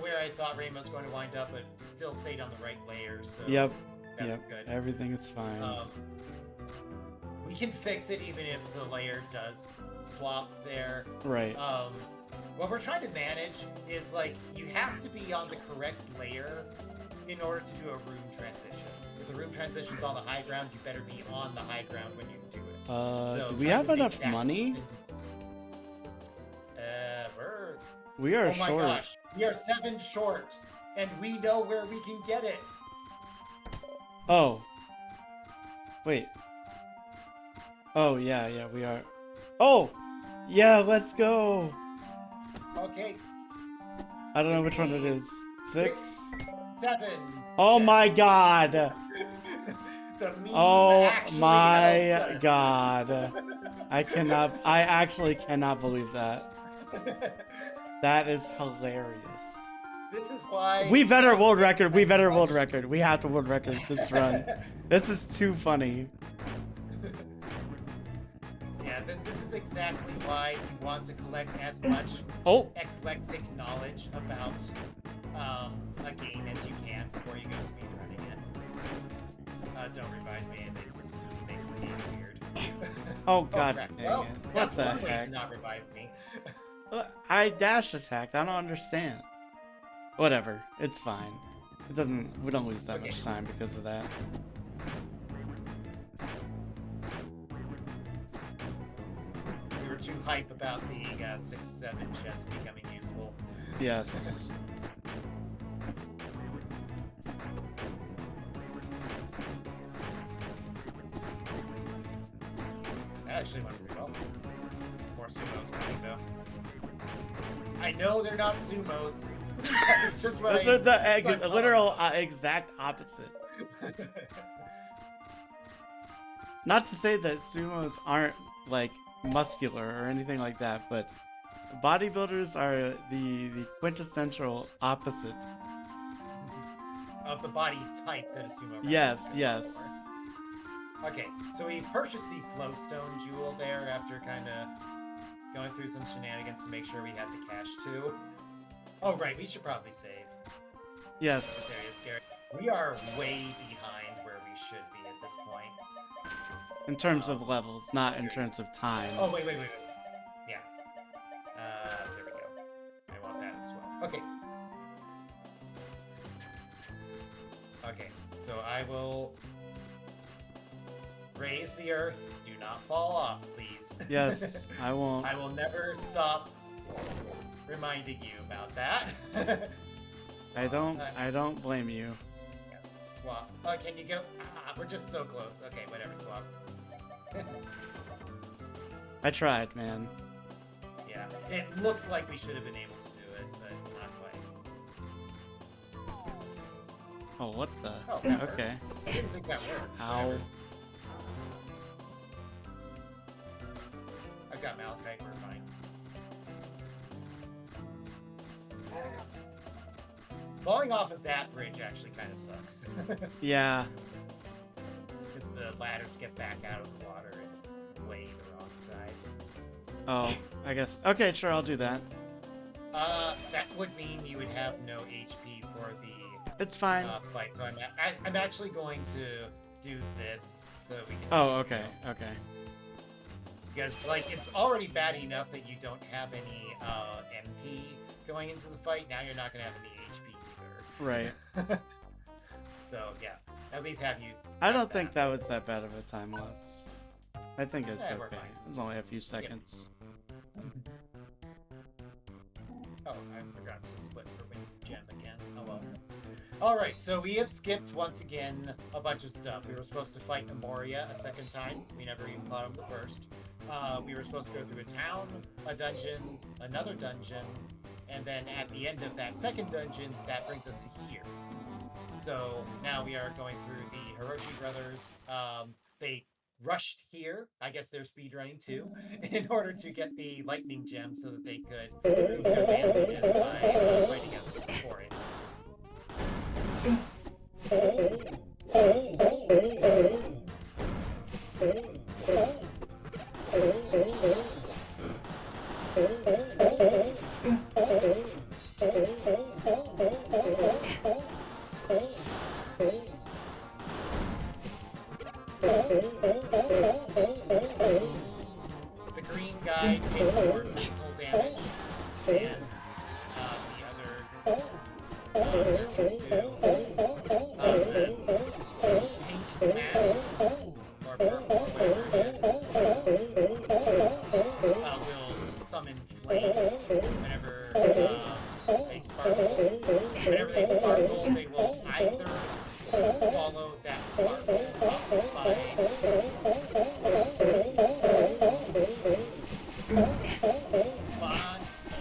where I thought Rainbow was going to wind up, but still stayed on the right layer, so Yep. that's good. Everything is fine. We can fix it even if the layer does swap there. Right. What we're trying to manage is, like, you have to be on the correct layer in order to do a room transition. If the room transition's on the high ground, you better be on the high ground when you do it. So do we have enough money? We are short. Oh my gosh, we are 7 short, and we know where we can get it. Oh. Wait. Oh, yeah, we are. Oh! Yeah, let's go! Okay. I don't know which one it is. 6. 7. Oh my Yes. god. The meme Oh actually my helps us. god. I actually cannot believe that. That is hilarious. This is why We better don't world spend record. We as better much- world record. We have to world record this run. This is too funny. Yeah, this is exactly why you want to collect as much eclectic knowledge about a game as you can before you go speedrunning it. Don't revive me, it makes the game weird. Oh god crap. dang Well, it. What that's the one way heck? to not revive me. I dash attacked. I don't understand. Whatever. It's fine. It doesn't. We don't lose that much time because of that. We were too hype about the 6-7 chest becoming useful. Yes. That actually went pretty well. More sumos coming though. I know they're not sumos. It's just what Those are the literal exact opposite. Not to say that sumos aren't like muscular or anything like that, but bodybuilders are the quintessential opposite. Of the body type that a sumo wrestler Yes, is yes. for. Okay, so we purchased the Flowstone Jewel there after kind of going through some shenanigans to make sure we had the cash too. Oh right, we should probably save. Yes. This area is scary. We are way behind where we should be at this point. In terms of levels, not in terms of time. Oh, wait. Yeah. There we go. I want that as well. Okay. Okay, so I will raise the earth. Do not fall off, please. Yes, I won't. I will never stop reminding you about that. I don't blame you. Yeah, swap. Oh, can you go? We're just so close. Okay, whatever, swap. I tried, man. Yeah, it looked like we should have been able to do it, but not quite. Oh, what the? Oh, that Okay. works. I didn't think that worked. Ow. Whatever. I've got Malachite, we're fine. Falling off of that bridge actually kind of sucks. Yeah. Because the ladders get back out of the water. It's way the wrong side. Oh, I guess. Okay, sure, I'll do that. That would mean you would have no HP for the It's fine. fight. So I'm actually going to do this so we can. Oh, okay, okay. Because like it's already bad enough that you don't have any MP going into the fight. Now you're not gonna have any HP either. Right. So yeah, at least have you. I don't think that was that bad of a time loss. I think it's Yeah, we're okay. fine. It was only a few seconds. Oh, I forgot to split for win gem again. Oh well. Alright, so we have skipped once again a bunch of stuff. We were supposed to fight Amoria a second time. We never even fought him the first. We were supposed to go through a town, a dungeon, another dungeon, and then at the end of that second dungeon, that brings us to here. So now we are going through the Hiroshi brothers. They rushed here. I guess they're speedrunning too, in order to get the lightning gem so that they could prove their advantages by fighting us for it. The green guy takes more physical damage than the other characters do. The pink mask, or purple, whatever it is, will summon flames whenever they sparkle. Whenever they sparkle, they will either follow that sparkle up by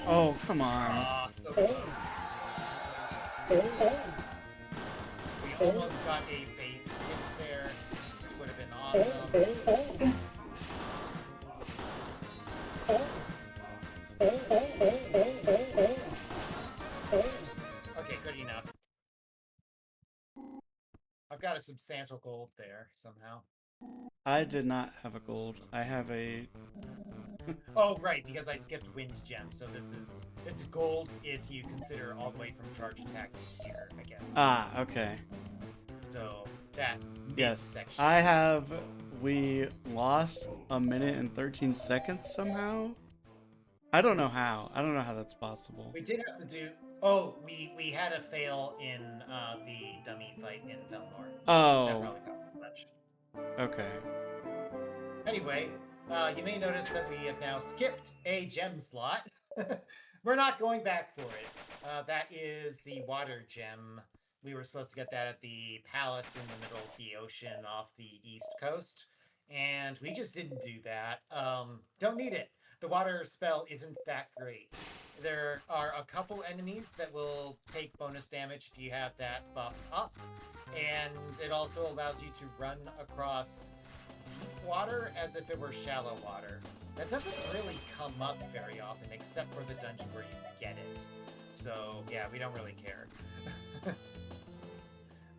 Oh, come on. so close. We almost got a face hit there, which would have been awesome. Okay, good enough. I've got a substantial gold there somehow. I did not have a gold. I have a... Oh, right, because I skipped wind gem, so it's gold if you consider all the way from charge attack to here, I guess. Ah, okay. So that Yes, section. I have... We lost 1 minute and 13 seconds somehow? I don't know how. I don't know how that's possible. We did have to do. Oh, we had a fail in the dummy fight in Velnor. That Oh, probably cost much. okay. Anyway, you may notice that we have now skipped a gem slot. We're not going back for it. That is the water gem. We were supposed to get that at the palace in the middle of the ocean off the east coast, and we just didn't do that. Don't need it. The water spell isn't that great. There are a couple enemies that will take bonus damage if you have that buff up, and it also allows you to run across deep water as if it were shallow water. That doesn't really come up very often, except for the dungeon where you get it. So, yeah, we don't really care.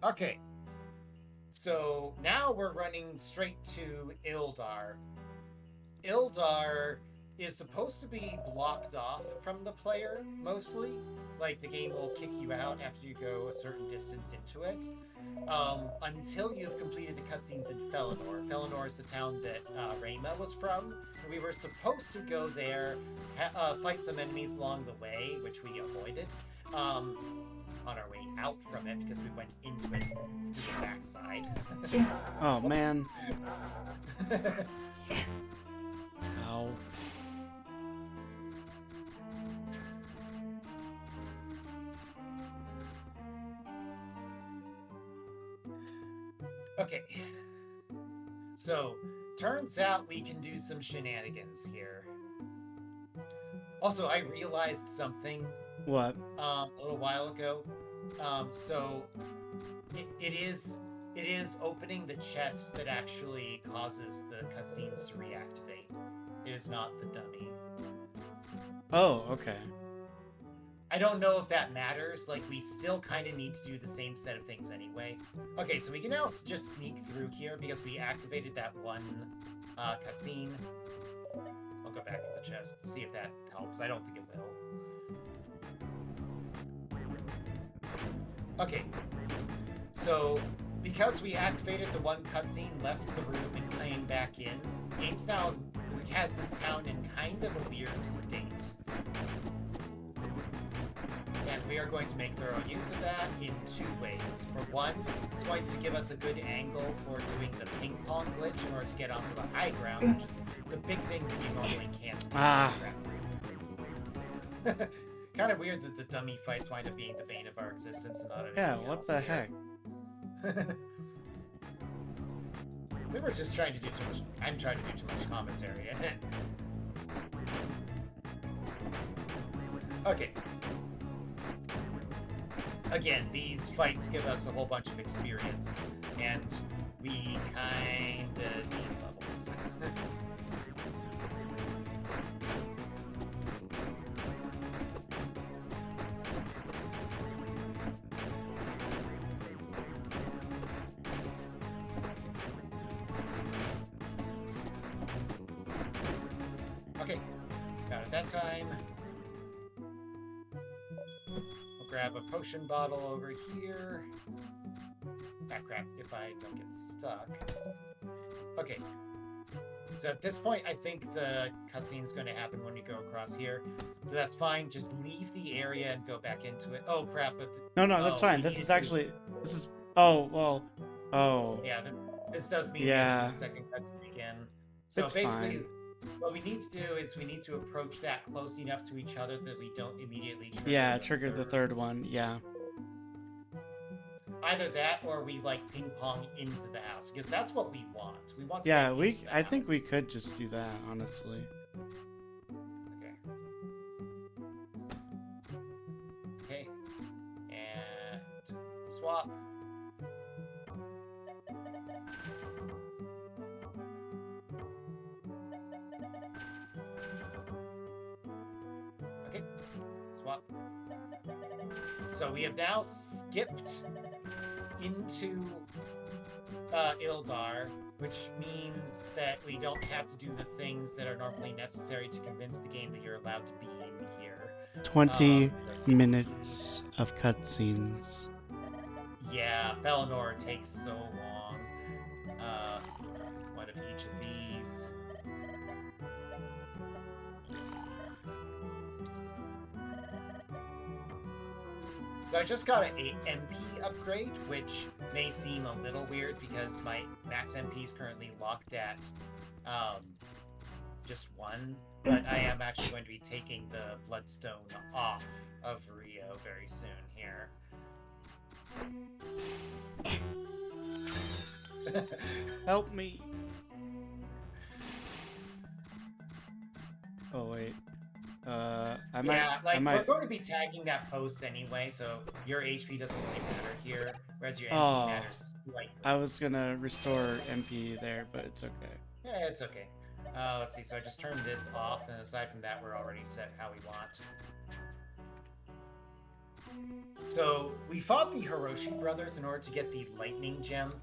Okay. So, now we're running straight to Ildar. Ildar is supposed to be blocked off from the player, mostly. Like, the game will kick you out after you go a certain distance into it. Until you've completed the cutscenes in Felinor. Felinor is the town that Rayma was from. We were supposed to go there, fight some enemies along the way, which we avoided. On our way out from it, because we went into it through the backside. Oh, man. Ow. Okay. So, turns out we can do some shenanigans here. Also, I realized something What? a little while ago. So it is opening the chest that actually causes the cutscenes to reactivate. It is not the dummy. Oh, okay. I don't know if that matters. Like, we still kind of need to do the same set of things anyway. Okay, so we can now just sneak through here because we activated that one cutscene. I'll go back to the chest to see if that helps. I don't think it will. Okay, so because we activated the one cutscene, left the room, and came back in, game's now has this town in kind of a weird state. And we are going to make thorough use of that in two ways. For one, it's going to give us a good angle for doing the ping pong glitch in order to get onto the high ground, which is the big thing that you normally can't do. Kind of weird that the dummy fights wind up being the bane of our existence and not anything else. Yeah, what the heck? They were just trying to do too much. I'm trying to do too much commentary. Okay. Again, these fights give us a whole bunch of experience, and we kinda need levels. Okay, got it that time. We'll grab a potion bottle over here. Ah, crap, if I don't get stuck. Okay. So at this point, I think the cutscene's going to happen when you go across here. So that's fine. Just leave the area and go back into it. Oh, crap. No, that's fine. This is actually... This is... Oh, well... Oh. Yeah, this does mean yeah. the second cutscene again. So it's basically, fine. What we need to do is we need to approach that close enough to each other that we don't immediately trigger the third one. Yeah. Either that or we like ping pong into the house because that's what we want. We want. Yeah, I think we could just do that, honestly. Okay. Okay. And swap. Okay, swap. So we have now skipped into Ildar, which means that we don't have to do the things that are normally necessary to convince the game that you're allowed to be in here. 20 minutes of cutscenes. Yeah, Felinor takes so long. What of each of these? So I just got an MP upgrade, which may seem a little weird because my max MP is currently locked at just 1, but I am actually going to be taking the Bloodstone off of Rio very soon here. Help me. Oh wait. I might. We're going to be tagging that post anyway, so your HP doesn't really matter here, whereas your MP matters slightly. I was gonna restore MP there, but it's okay. Yeah, it's okay. Let's see, so I just turned this off, and aside from that, we're already set how we want. So, we fought the Hiroshi brothers in order to get the Lightning Gem.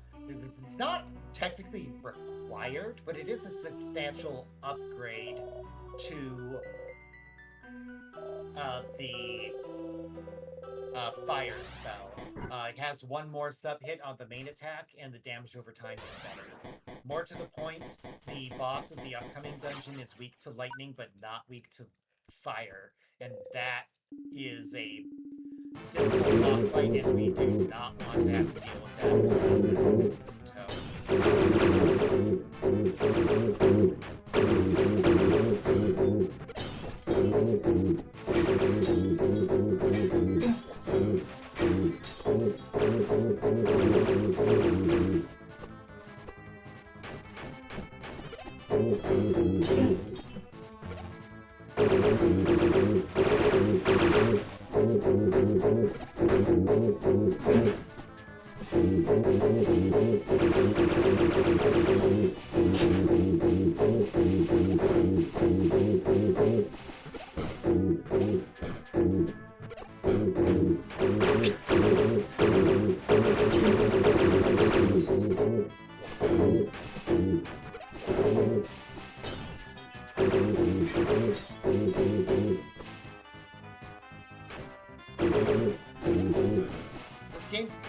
It's not technically required, but it is a substantial upgrade to the fire spell. It has 1 more sub-hit on the main attack, and the damage over time is better. More to the point, the boss of the upcoming dungeon is weak to lightning, but not weak to fire, and that is a difficult boss fight, and we do not want to have to deal with that.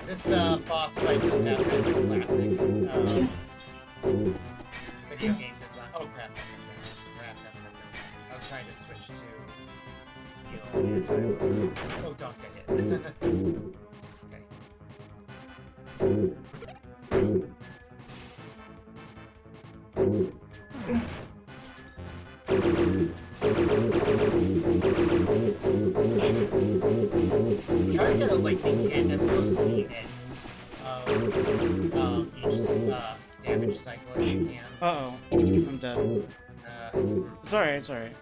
This boss fight does have kind of classic video game design. Oh crap. I was trying to switch to heal. Oh, don't get hit. Try to get a lightning hit as close to the end of each damage cycle as you can. Uh-oh. I'm dead. It's alright, it's alright.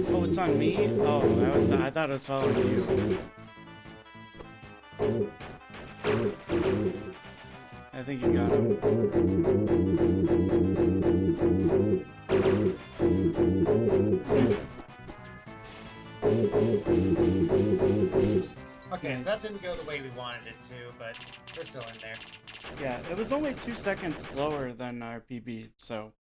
Oh, it's on me? Oh, I thought it was following you. I think you got him. Okay, so that didn't go the way we wanted it to, but we're still in there. Yeah, it was only 2 seconds slower than our PB, so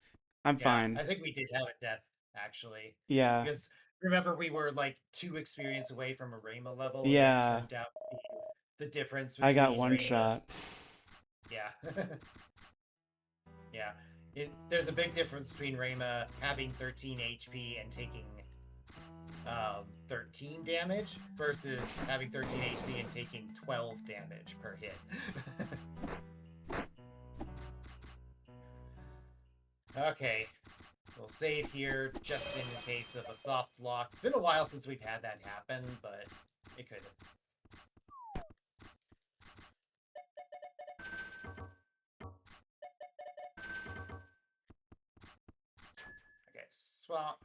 I'm fine. I think we did have a death, actually. Yeah. Because remember, we were like 2 experience away from a Rayma level. Yeah. And it turned out to be the difference between I got 1 Rayma. shot. Yeah. Yeah. There's a big difference between Rayma having 13 HP and taking 13 damage versus having 13 HP and taking 12 damage per hit. Okay. We'll save here just in case of a soft lock. It's been a while since we've had that happen, but it could. Okay, swap.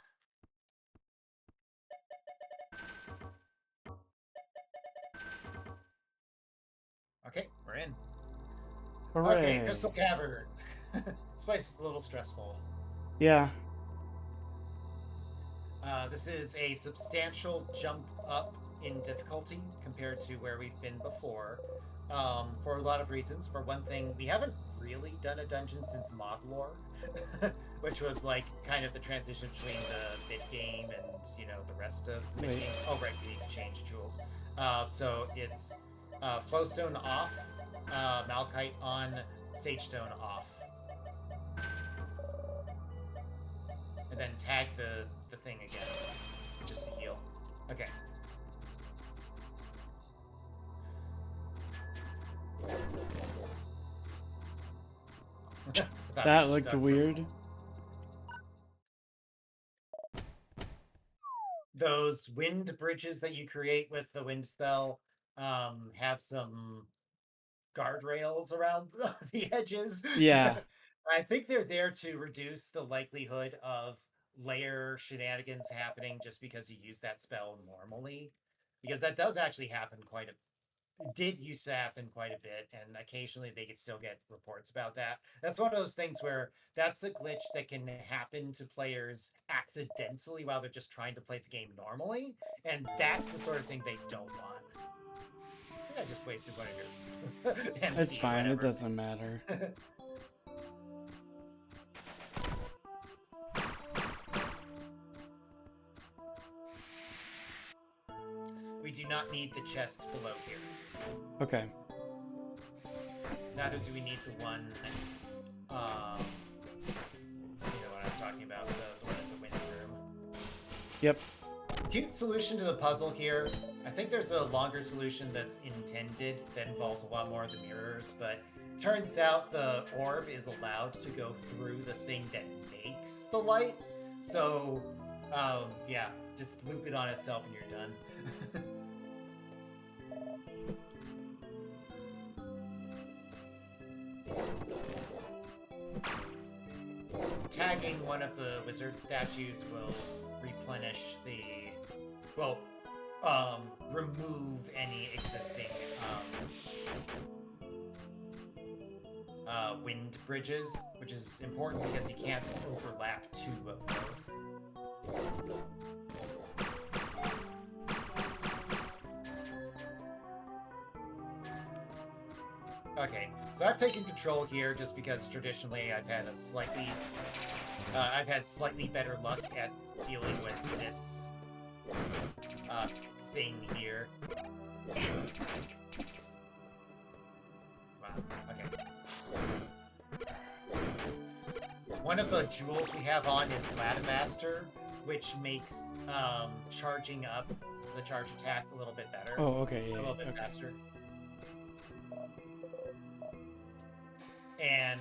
Okay, we're in. Hooray. Okay, Crystal Cavern. This place is a little stressful. Yeah. This is a substantial jump up in difficulty compared to where we've been before, for a lot of reasons. For one thing, we haven't really done a dungeon since Mod Lore, which was like kind of the transition between the mid game and the rest of the mid game. Oh right, we need to change jewels. So it's Flowstone off, Malachite on, Sagestone off. And then tag the thing again, just to heal. Okay. That looked weird. Those wind bridges that you create with the wind spell have some guardrails around the edges. Yeah. I think they're there to reduce the likelihood of layer shenanigans happening just because you use that spell normally, because that does actually happen did used to happen quite a bit, and occasionally they could still get reports about that. That's one of those things where that's a glitch that can happen to players accidentally while they're just trying to play the game normally, and that's the sort of thing they don't want. I think I just wasted one of yours. It's fine, whatever. It doesn't matter. We do not need the chest below here. Okay. Neither do we need the one, you know what I'm talking about, the one in the wind room. Yep. Cute solution to the puzzle here. I think there's a longer solution that's intended that involves a lot more of the mirrors, but turns out the orb is allowed to go through the thing that makes the light. So, yeah, just loop it on itself and you're done. Tagging one of the wizard statues will replenish remove any existing wind bridges, which is important because you can't overlap two of those. Okay, so I've taken control here just because traditionally I've had slightly better luck at dealing with this thing here. Wow, okay. One of the jewels we have on is Ladamaster, which makes charging up the charge attack a little bit better. Oh, okay, yeah. A little bit faster. And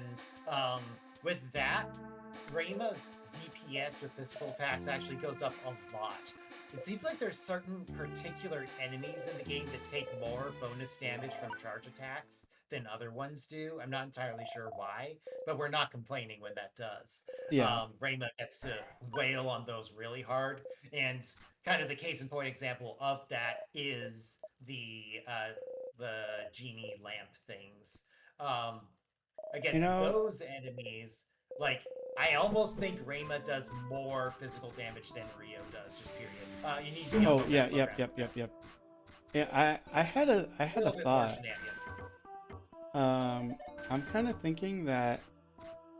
with that, Rayma's DPS with physical attacks actually goes up a lot. It seems like there's certain particular enemies in the game that take more bonus damage from charge attacks than other ones do. I'm not entirely sure why, but we're not complaining when that does. Yeah. Rayma gets to wail on those really hard, and kind of the case in point example of that is the genie lamp things. Against those enemies, like, I almost think Rayma does more physical damage than Rio does, just period. You need to yep. Yeah, I had a thought. I'm kind of thinking that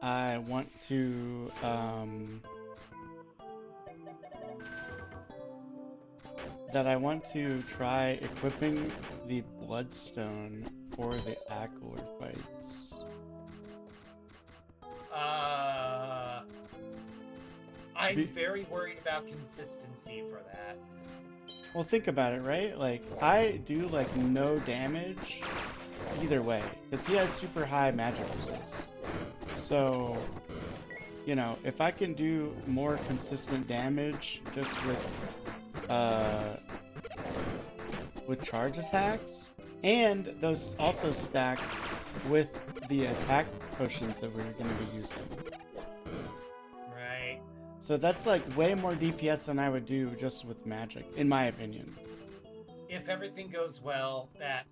I want to try equipping the Bloodstone for the Akor fights. I'm very worried about consistency for that. Well, think about it, right? Like, I do, like, no damage either way, because he has super high magic resist. So, you know, if I can do more consistent damage just with charge attacks, and those also stack with the attack potions that we're going to be using. Right. So that's like way more DPS than I would do just with magic, in my opinion. If everything goes well, that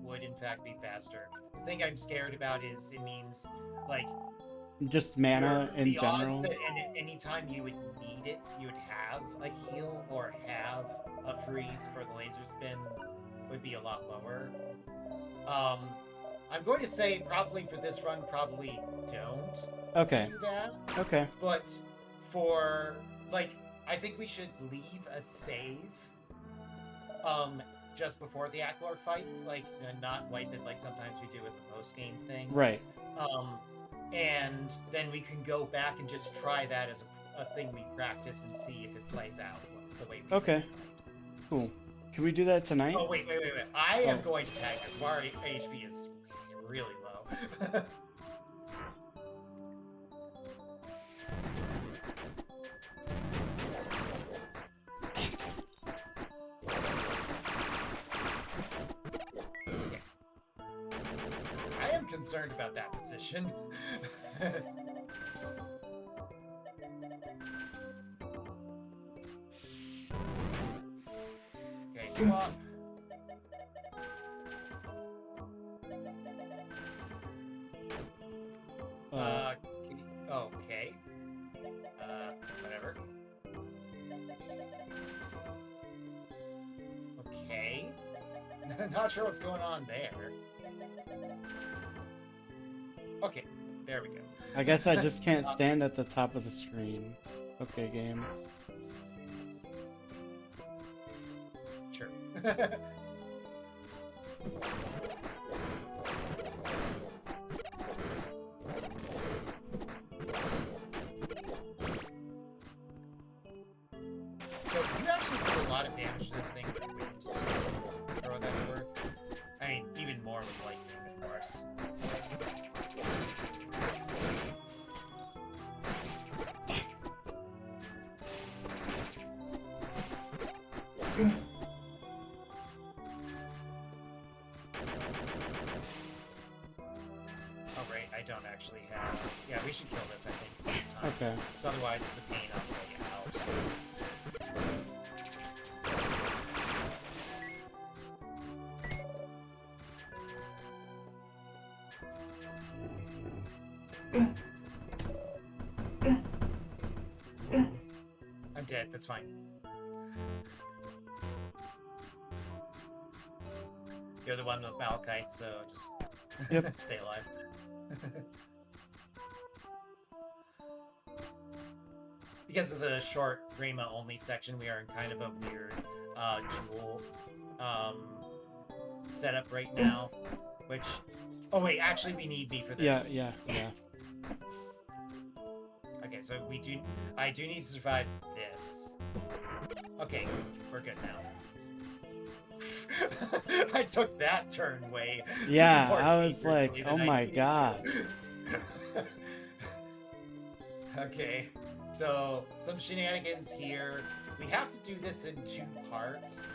would in fact be faster. The thing I'm scared about is it means like Just mana in the odds general. that anytime you would need it, you would have a heal or have a freeze for the laser spin would be a lot lower. I'm going to say probably for this run, probably don't Okay. do that. Okay. But for like, I think we should leave a save just before the Acklor fights, like not wipe it like sometimes we do with the post game thing. Right. And then we can go back and just try that as a thing we practice and see if it plays out the way we Okay. Cool. Can we do that tonight? Oh wait! I am going to tag this. Our HP is really low. I am concerned about that position. Okay, swap. Okay. Whatever. Okay. Not sure what's going on there. Okay, there we go. I guess I just can't stand at the top of the screen. Okay, game. Sure. So you actually do a lot of damage to this thing with wind. For what that's worth. I mean, even more with lightning, of course. Oh, right, I don't actually have... Yeah, we should kill this, I think, this time. Okay. So otherwise it's a pain on the way out. I'm dead, that's fine. You're the one with Malachite, so just Yep. stay alive. Because of the short Rayma only section, we are in kind of a weird jewel setup right now. Which, oh wait, actually we need me for this. Yeah. Okay, so I do need to survive this. Okay, we're good now. I took that turn way. Yeah, more I was like, dangerously oh than I my needed god. to. Okay, so some shenanigans here. We have to do this in 2 parts.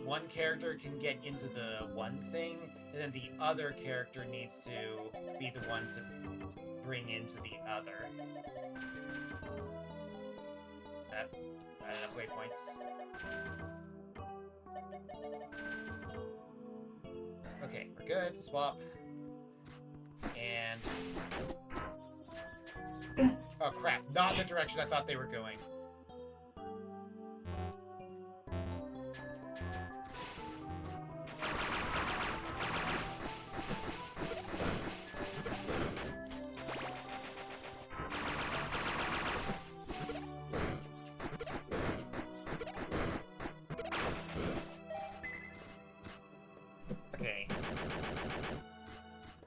One character can get into the one thing, and then the other character needs to be the one to bring into the other. Not enough waypoints. Okay, we're good. Swap. And... Oh crap, not the direction I thought they were going. Okay.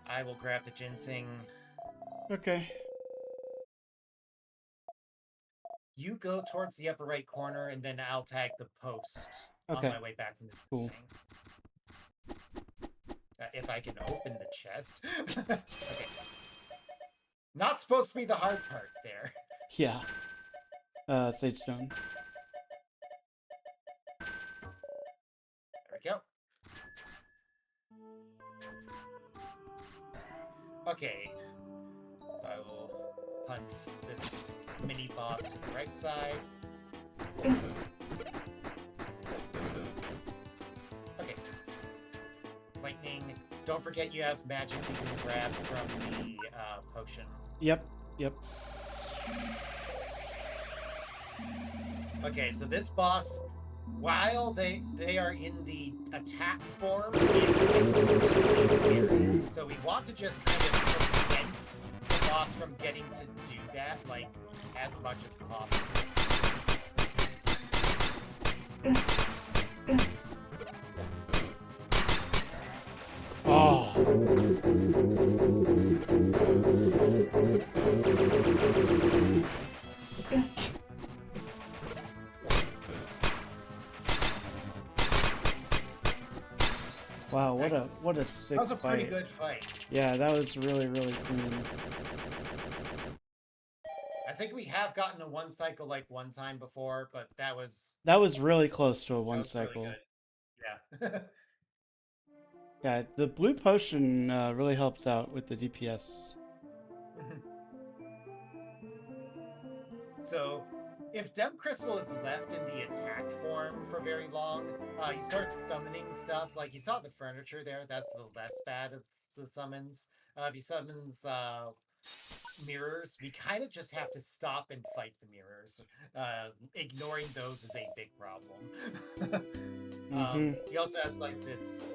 I will grab the ginseng. Okay. You go towards the upper right corner, and then I'll tag the post Okay. on my way back from the Cool. ginseng. If I can open the chest. Okay. Not supposed to be the hard part there. Yeah. Sage Stone. There we go. Okay. So I will hunt this mini boss to the right side. Okay. Lightning. Don't forget you have magic you can grab from the potion. Yep. Okay, so this boss, while they are in the attack form, so we want to just kind of prevent the boss from getting to do that, like, as much as possible. Oh. Wow, what Nice. a sick That was a pretty fight. good fight. Yeah, that was really clean. I think we have gotten a one cycle like one time before, but that was really close to a one cycle. Really good. Yeah. Yeah, the blue potion really helps out with the DPS. So, if Dem Crystal is left in the attack form for very long, you start summoning stuff. Like you saw the furniture there, that's the less bad of the summons. If he summons mirrors, we kind of just have to stop and fight the mirrors. Ignoring those is a big problem. He also has like this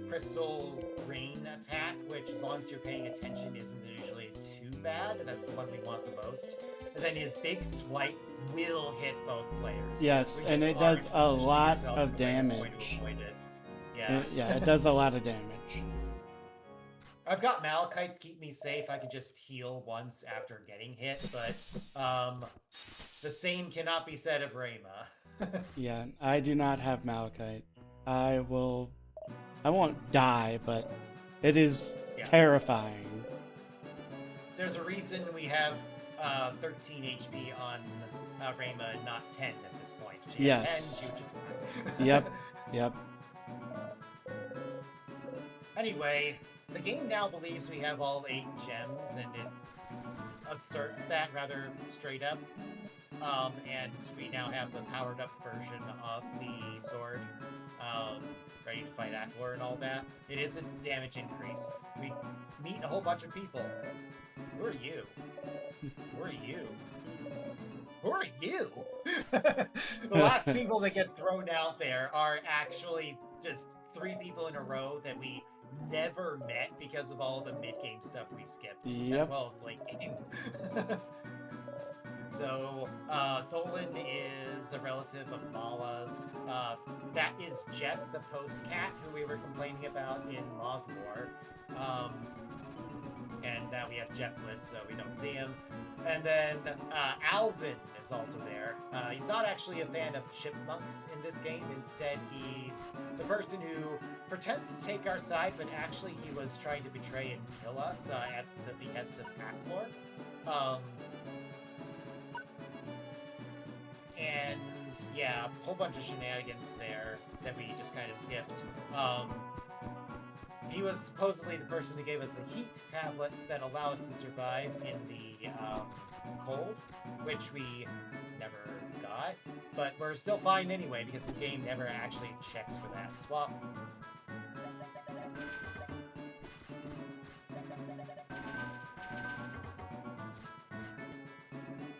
crystal rain attack, which as long as you're paying attention isn't usually too bad. That's the one we want the most. And then his big swipe will hit both players. Yes, and it does a lot of damage. Yeah. Yeah, it does a lot of damage. I've got Malachite to keep me safe. I can just heal once after getting hit, but the same cannot be said of Rayma. Yeah, I do not have Malachite. I won't die, but it is terrifying. There's a reason we have 13 HP on Rayma, not 10 at this point. She had 10, she Yep. Anyway, the game now believes we have all 8 gems, and it asserts that rather straight up. And we now have the powered up version of the sword, ready to fight Aklor and all that. It is a damage increase. We meet a whole bunch of people. Who are you? Who are you? Who are you? The last people that get thrown out there are actually just 3 people in a row that we never met because of all the mid-game stuff we skipped, as well as late game. So, Dolan is a relative of Mala's. That is Jeff, the post cat, who we were complaining about in Moglor. And now we have Jeffless, so we don't see him. And then Alvin is also there. He's not actually a fan of chipmunks in this game. Instead, he's the person who pretends to take our side, but actually he was trying to betray and kill us at the behest of Aklor. And yeah, a whole bunch of shenanigans there that we just kind of skipped. He was supposedly the person who gave us the heat tablets that allow us to survive in the cold, which we never got. But we're still fine anyway, because the game never actually checks for that. Swap.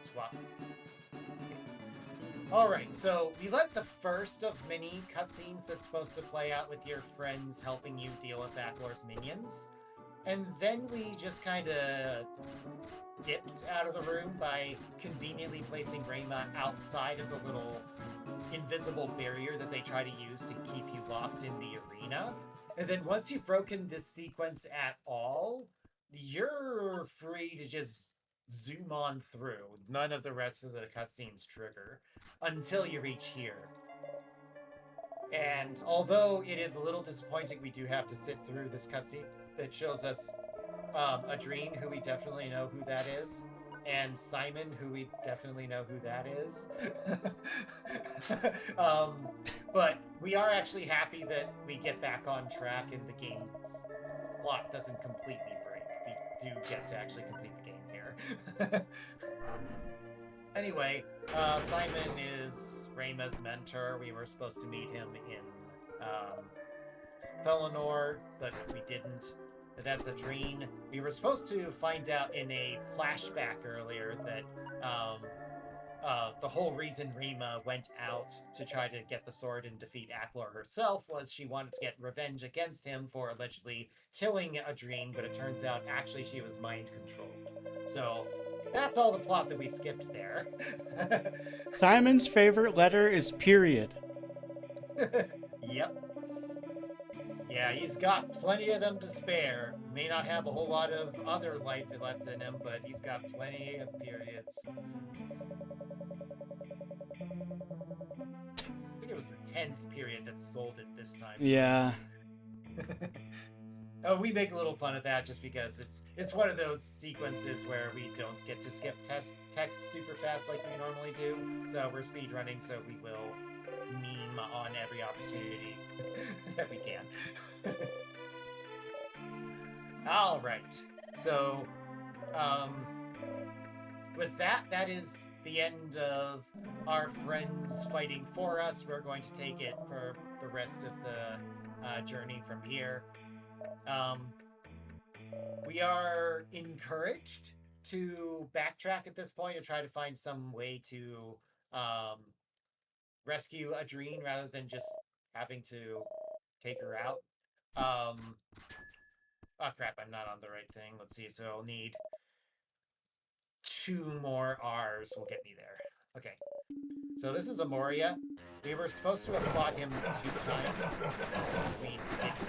Swap. Alright, so we let the first of many cutscenes that's supposed to play out with your friends helping you deal with Aklor's minions. And then we just kind of dipped out of the room by conveniently placing Rayma outside of the little invisible barrier that they try to use to keep you locked in the arena. And then once you've broken this sequence at all, you're free to just zoom on through. None of the rest of the cutscenes trigger until you reach here. And although it is a little disappointing, we do have to sit through this cutscene that shows us Adrene, who we definitely know who that is, and Simon, who we definitely know who that is. um, but we are actually happy that we get back on track and the game's plot doesn't completely break. We do get to actually complete the game here. Anyway, Simon is Rayma's mentor. We were supposed to meet him in Felinor, but we didn't. That's Adrene. We were supposed to find out in a flashback earlier that the whole reason Rima went out to try to get the sword and defeat Aklor herself was she wanted to get revenge against him for allegedly killing Adrene, but it turns out actually she was mind controlled. So that's all the plot that we skipped there. Simon's favorite letter is period. Yep. Yeah, he's got plenty of them to spare. May not have a whole lot of other life left in him, but he's got plenty of periods. I think it was the 10th period that sold it this time. Yeah. Oh, we make a little fun of that just because it's one of those sequences where we don't get to skip text super fast like we normally do. So we're speed running, so we will meme on every opportunity that we can. All right. So, with that, that is the end of our friends fighting for us. We're going to take it for the rest of the journey from here. We are encouraged to backtrack at this point and try to find some way to rescue Adrene rather than just having to take her out. Oh crap, I'm not on the right thing. Let's see, so I'll need 2 more R's will get me there. Okay. So this is Amoria. We were supposed to have fought him 2 times. We didn't.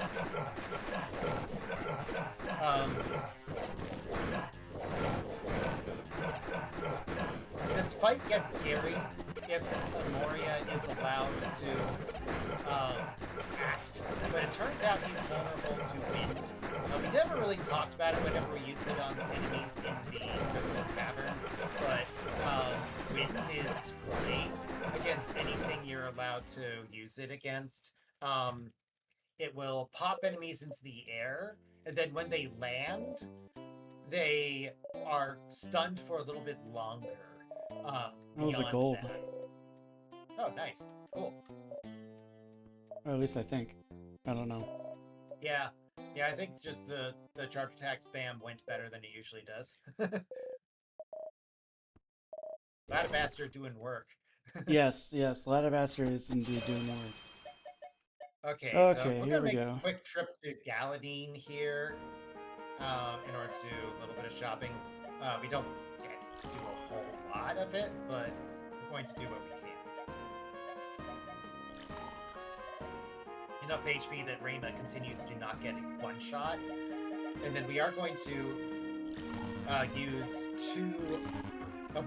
This fight gets scary if Amoria is allowed to act, but it turns out he's vulnerable to wind. We never really talked about it whenever we used it on the enemies in the Crystal Cavern, but wind is great against anything you're allowed to use it against. It will pop enemies into the air, and then when they land, they are stunned for a little bit longer. That was a Beyond gold. that. Oh, nice. Cool. Or at least I think. I don't know. Yeah. Yeah, I think just the charge attack spam went better than it usually does. Ladabaster doing work. Yes, Ladabaster is indeed doing work. Okay, Okay, so we're here gonna we make go. a quick trip to Galadine here in order to do a little bit of shopping. We don't get to do a whole lot of it, but we're going to do what we can. Enough HP that Rayma continues to not get one shot. And then we are going to use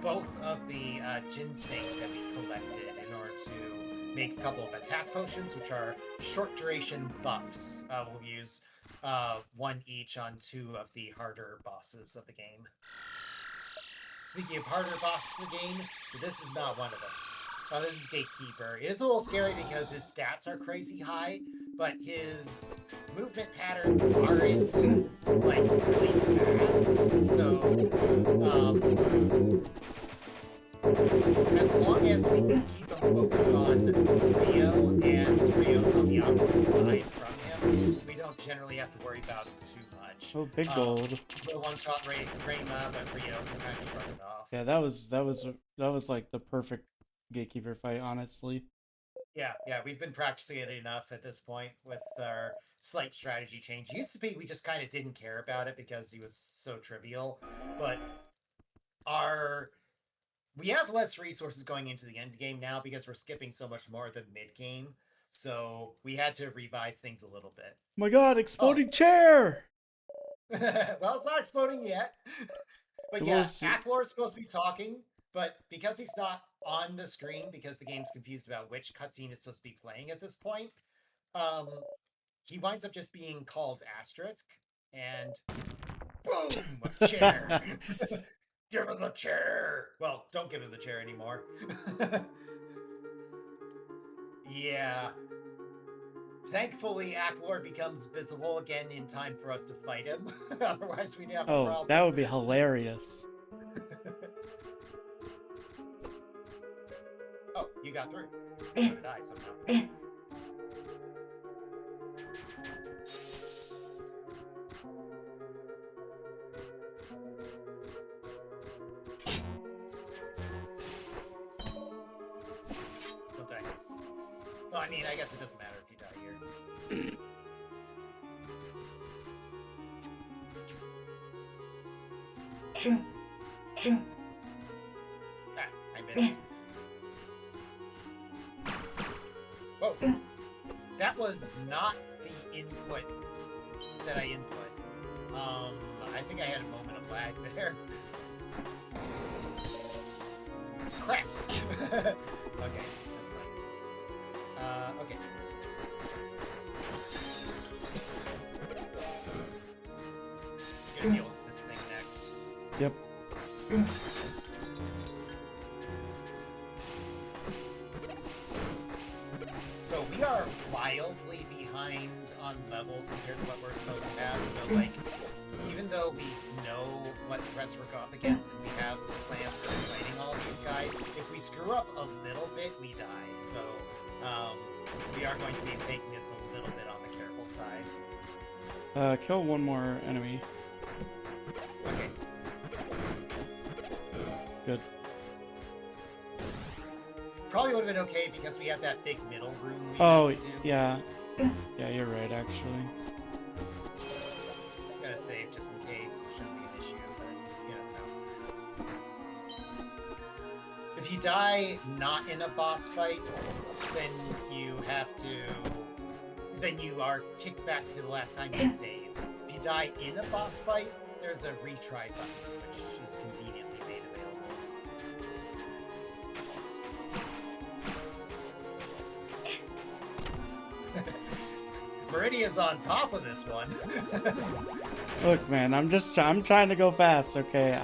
both of the ginseng that we collected in order to make a couple of attack potions, which are short duration buffs. We'll use 1 each on 2 of the harder bosses of the game. Speaking of harder bosses in the game, this is not one of them. This is Gatekeeper. It is a little scary because his stats are crazy high, but his movement patterns aren't like really fast. So as long as we can keep him focused on Rio and Rio's on the opposite side from him, we don't generally have to worry about him too much. Oh, big gold. The one-shot Rayma, but Rio can kind of shrug it off. Yeah, that was like the perfect Gatekeeper fight, honestly. Yeah, we've been practicing it enough at this point with our slight strategy change. It used to be we just kind of didn't care about it because he was so trivial, but we have less resources going into the end game now because we're skipping so much more of the mid game. So we had to revise things a little bit. Oh my god, exploding chair! Well, it's not exploding yet. But yeah, Aklor is supposed to be talking, but because he's not on the screen, because the game's confused about which cutscene it's supposed to be playing at this point, he winds up just being called Asterisk, and Boom! A chair. Give her the chair. Well, don't give her the chair anymore. Yeah. Thankfully, Aklor becomes visible again in time for us to fight him. Otherwise, we'd have a Oh, problem. that would be hilarious. Oh, you got through. So did I somehow. Don't die. Well, I mean, I guess it doesn't matter if you die here. Ah, I missed. Whoa. That was not the input that I input. I think I had a moment of lag there. Crap! Okay, that's fine. Okay. Gonna deal with this thing next. Yep. So we are wildly behind on levels compared to what we're supposed to have. So like, even though we know what threats we're up against and we have plans for fighting all of these guys, if we screw up a little bit, we die. So we are going to be taking this a little bit on the careful side. Kill one more enemy. Okay. Good. Probably would have been okay because we have that big middle room. Oh, have to do. yeah. Yeah, you're right, actually. I'm gonna save just in case. Shouldn't be an issue, but you never know. If you die not in a boss fight, then you have to. Then you are kicked back to the last time you saved. If you die in a boss fight, there's a retry button, which is conveniently made available. Meridia's on top of this one. Look, man, I'm trying to go fast, okay?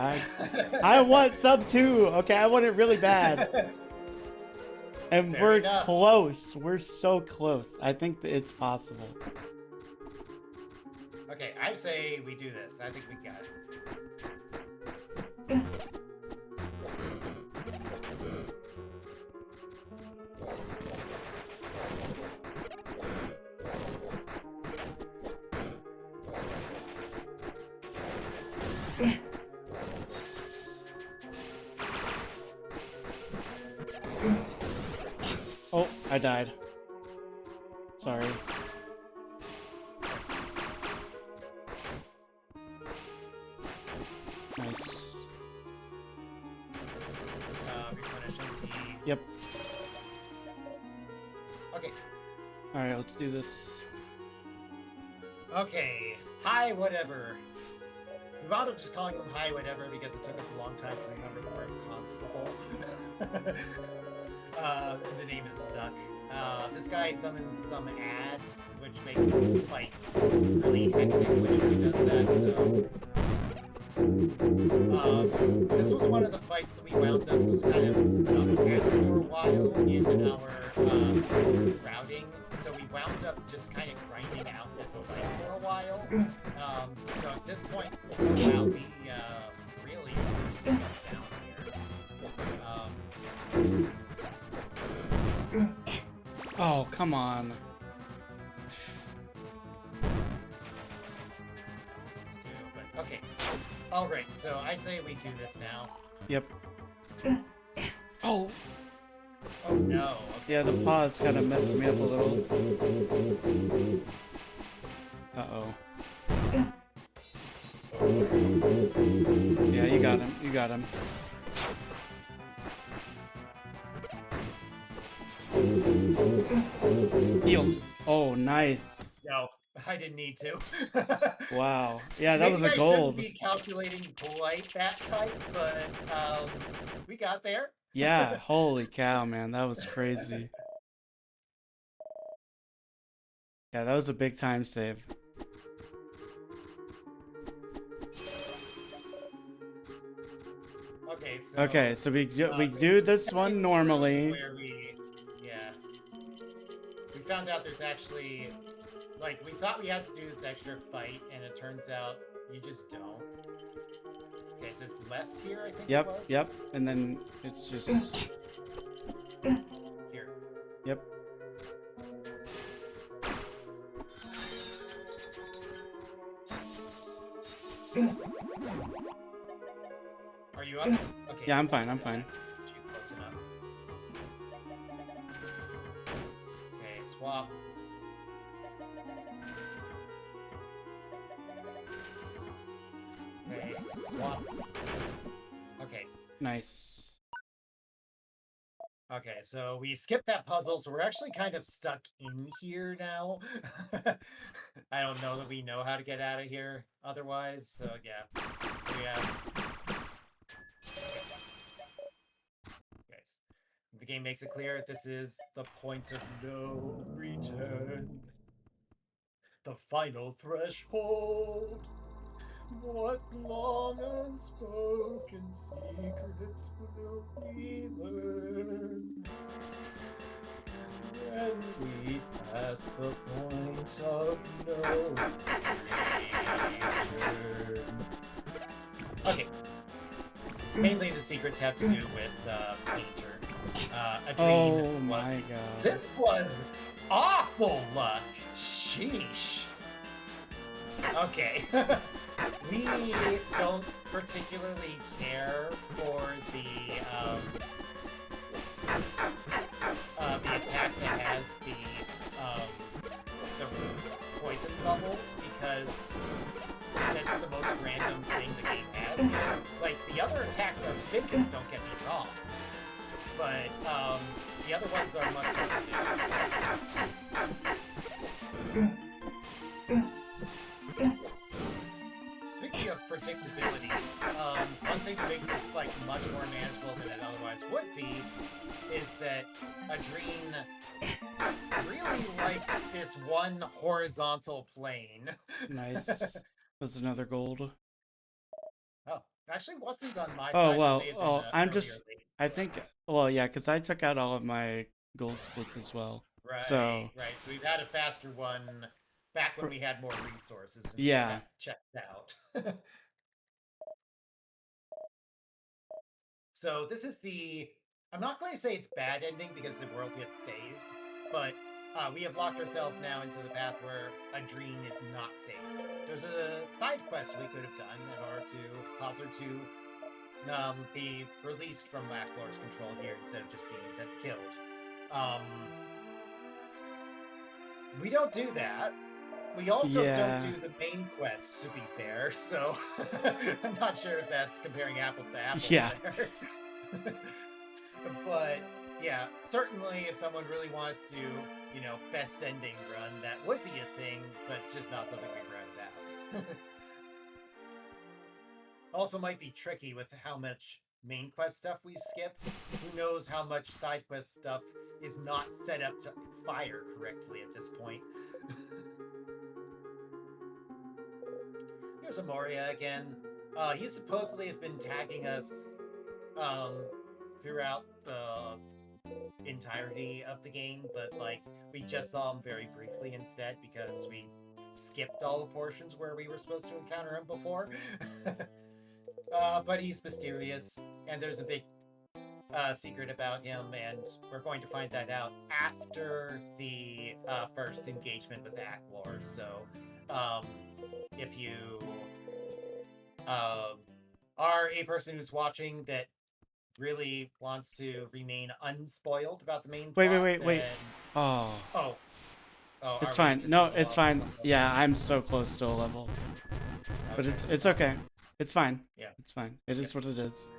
I want sub 2, okay? I want it really bad. And Fair we're enough. close. We're so close. I think that it's possible. Okay, I say we do this. I think we got it. Oh, I died. Sorry. Nice. Replenish MP. Yep. Okay. Alright, let's do this. Okay. Hi, whatever. We wound up just calling them hi, whatever, because it took us a long time to remember the word constable. And the name is stuck. This guy summons some ads, which makes the fight really hectic whenever he does that, so... this was one of the fights that we wound up just kind of stuck at for a while in our routing. So we wound up just kind of grinding out this fight for a while. So at this point, wow, we really pushed stuff down here. Oh, come on. But okay. Alright, so I say we do this now. Yep. Oh! Oh no. Okay. Yeah, the pause kind of messed me up a little. Uh-oh. Yeah, you got him. You got him. Heal. Oh, nice. No, I didn't need to. Wow. Yeah, that Maybe was a I gold. shouldn't be calculating quite that tight, but we got there. Yeah, holy cow, man. That was crazy. Yeah, that was a big time save. so Okay, so we so do this is this kind of one the room normally. where yeah, we found out there's actually like we thought we had to do this extra fight, and it turns out you just don't. Okay, so it's left here, I think it Yep, was. yep, and then it's just Here. yep. Are you up? Okay. Yeah, I'm fine. I'm fine. Too close enough. Okay, swap. Okay, swap. Okay. Nice. Okay, so we skipped that puzzle, so we're actually kind of stuck in here now. I don't know that we know how to get out of here otherwise, so yeah. Guys, the game makes it clear this is the point of no return. The final threshold. What long unspoken secrets will we learn when we pass the point of no return? Okay. Mainly the secrets have to do with Painter. A dream. Oh my god. This was awful luck. Sheesh. Okay. We don't particularly care for the attack that has the poison bubbles, because that's the most random thing the game has here. Like, the other attacks are vindictive, don't get me wrong, but the other ones are much more. Speaking of predictability, one thing that makes this like much more manageable than it otherwise would be is that Adrene really likes this one horizontal plane. Nice. That's another gold. Oh, actually wasn't on my Oh side. well. It may have been Oh, I'm earlier just. late. I think. Well, yeah, because I took out all of my gold splits as well. Right, So right. So we've had a faster one back when we had more resources and yeah. got checked out. So this is the, I'm not going to say it's bad ending because the world gets saved, but we have locked ourselves now into the path where Adrene is not saved. There's a side quest we could have done in order to cause her to be released from Laughlore's control here instead of just being killed. We don't do that. We also don't do the main quest, to be fair, so I'm not sure if that's comparing apples to apples there. But yeah, certainly if someone really wants to, you know, best ending run, that would be a thing, but it's just not something we've read out. Also might be tricky with how much main quest stuff we've skipped. Who knows how much side quest stuff is not set up to fire correctly at this point. Here's Amoria again. He supposedly has been tagging us throughout the entirety of the game, but like we just saw him very briefly instead because we skipped all the portions where we were supposed to encounter him before. But he's mysterious, and there's a big secret about him, and we're going to find that out after the first engagement with Acklor. So if you are a person who's watching that really wants to remain unspoiled about the main plot, Wait. Oh. It's fine. No, it's fine. Yeah, I'm so close to a level. But it's okay. It's fine. Yeah. It's fine. It is what it is.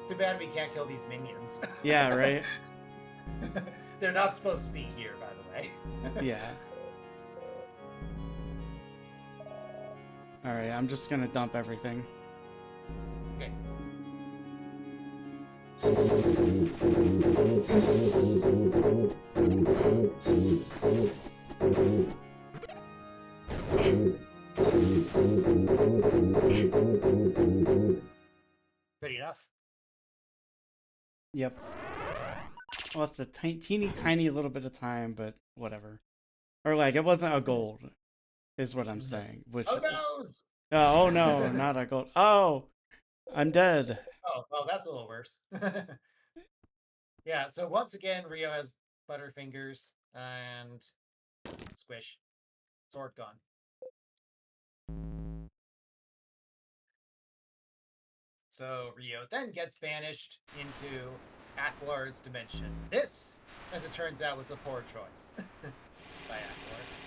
Too bad we can't kill these minions. Yeah, right? They're not supposed to be here, by the way. Yeah. Alright, I'm just gonna dump everything. Okay. Good enough. Yep. Well, it's a teeny tiny little bit of time, but whatever. Or like, it wasn't a gold, is what I'm No. saying. Which, Oh noes! oh no, not a gold. Oh, I'm dead. Oh, well, that's a little worse. Yeah, so once again, Rio has Butterfingers and squish. Sword gone. So Rio then gets banished into Aklar's dimension. This, as it turns out, was a poor choice by Aklar.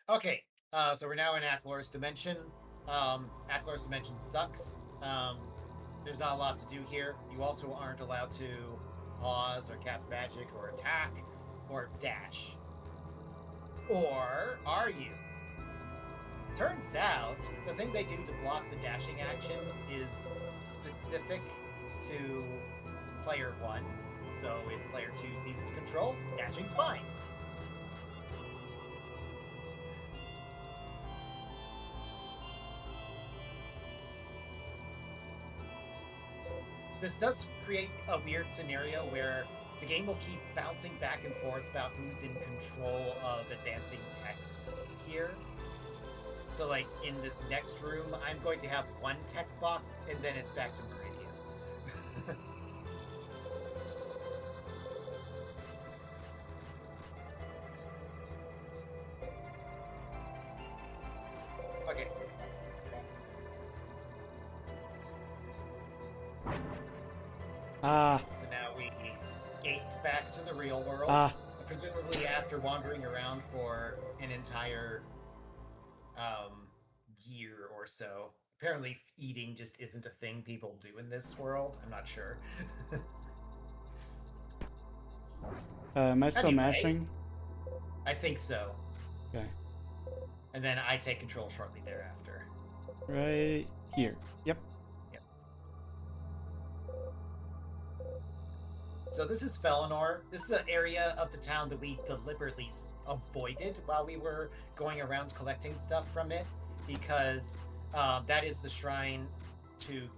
Okay, so we're now in Aklar's dimension. Aklar's dimension sucks. Um, there's not a lot to do here. You also aren't allowed to pause or cast magic or attack or dash. Or are you? Turns out the thing they do to block the dashing action is specific to player 1. So if player 2 seizes control, dashing's fine. This does create a weird scenario where the game will keep bouncing back and forth about who's in control of advancing text here. So, like, in this next room, I'm going to have one text box, and then it's back to Meridian. Okay. Ah, So now we gate back to the real world. ah. Presumably after wandering around for an entire year or so. Apparently, eating just isn't a thing people do in this world. I'm not sure. Am I still Anyway. mashing? I think so. Okay. And then I take control shortly thereafter. Right here. Yep. Yep. So this is Felinor. This is an area of the town that we deliberately avoided while we were going around collecting stuff from it, because that is the shrine to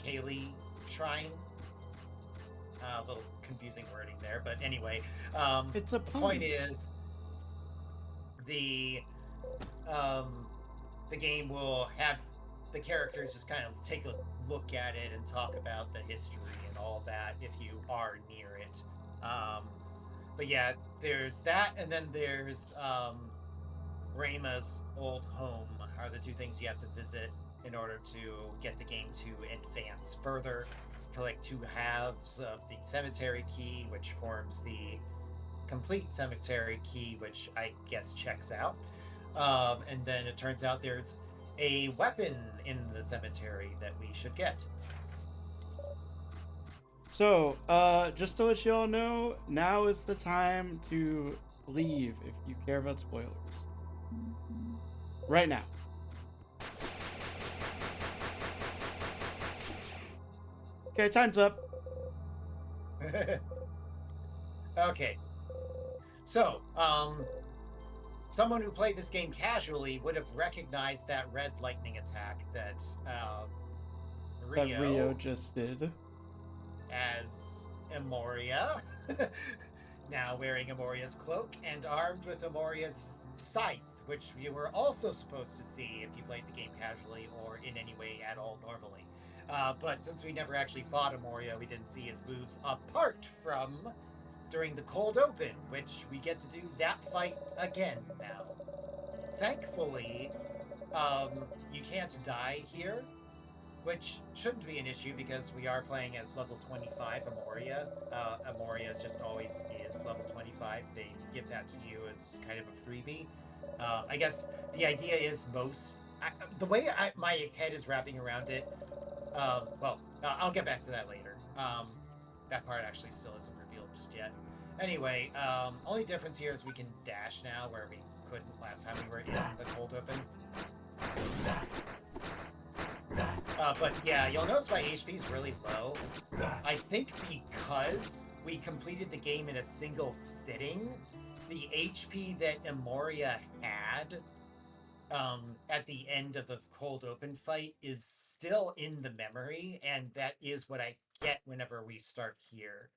Kaylee Shrine. A little confusing wording there, but anyway, It's a the pun. point is the game will have the characters just kind of take a look at it and talk about the history and all that if you are near it. But yeah, there's that, and then there's Rayma's old home are the two things you have to visit in order to get the game to advance further. Collect 2 halves of the cemetery key, which forms the complete cemetery key, which I guess checks out. And then it turns out there's a weapon in the cemetery that we should get. So, just to let you all know, now is the time to leave if you care about spoilers. Right now. Okay, time's up. Okay. So, someone who played this game casually would have recognized that red lightning attack that Rio just did. As Emoria, now wearing Emoria's cloak and armed with Emoria's scythe, which you were also supposed to see if you played the game casually or in any way at all normally. But since we never actually fought Emoria, we didn't see his moves apart from during the cold open, which we get to do that fight again now. Thankfully, you can't die here, which shouldn't be an issue because we are playing as level 25 Emoria. Emoria just always is level 25. They give that to you as kind of a freebie. I guess the idea is the way my head is wrapping around it, I'll get back to that later. That part actually still isn't revealed just yet. Anyway, only difference here is we can dash now where we couldn't last time we were in the cold open. But yeah, you'll notice my HP is really low. I think because we completed the game in a single sitting, the HP that Emoria had at the end of the cold open fight is still in the memory, and that is what I get whenever we start here.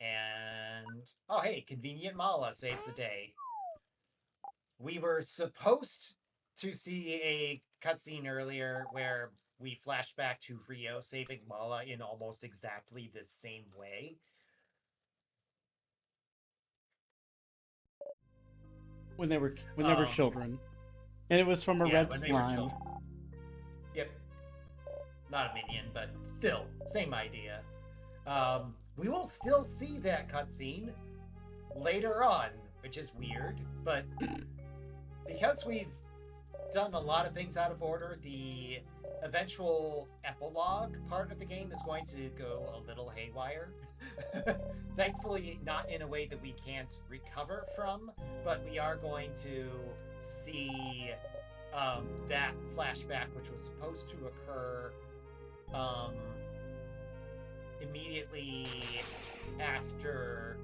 And oh hey, convenient Mala saves the day. We were supposed to see a cutscene earlier where we flash back to Rio saving Mala in almost exactly the same way. When they were children, and it was from a red when they were slime. children. Yep. Not a minion, but still, same idea. We will still see that cutscene later on, which is weird, but because we've done a lot of things out of order, the eventual epilogue part of the game is going to go a little haywire. Thankfully, not in a way that we can't recover from, but we are going to see that flashback, which was supposed to occur immediately after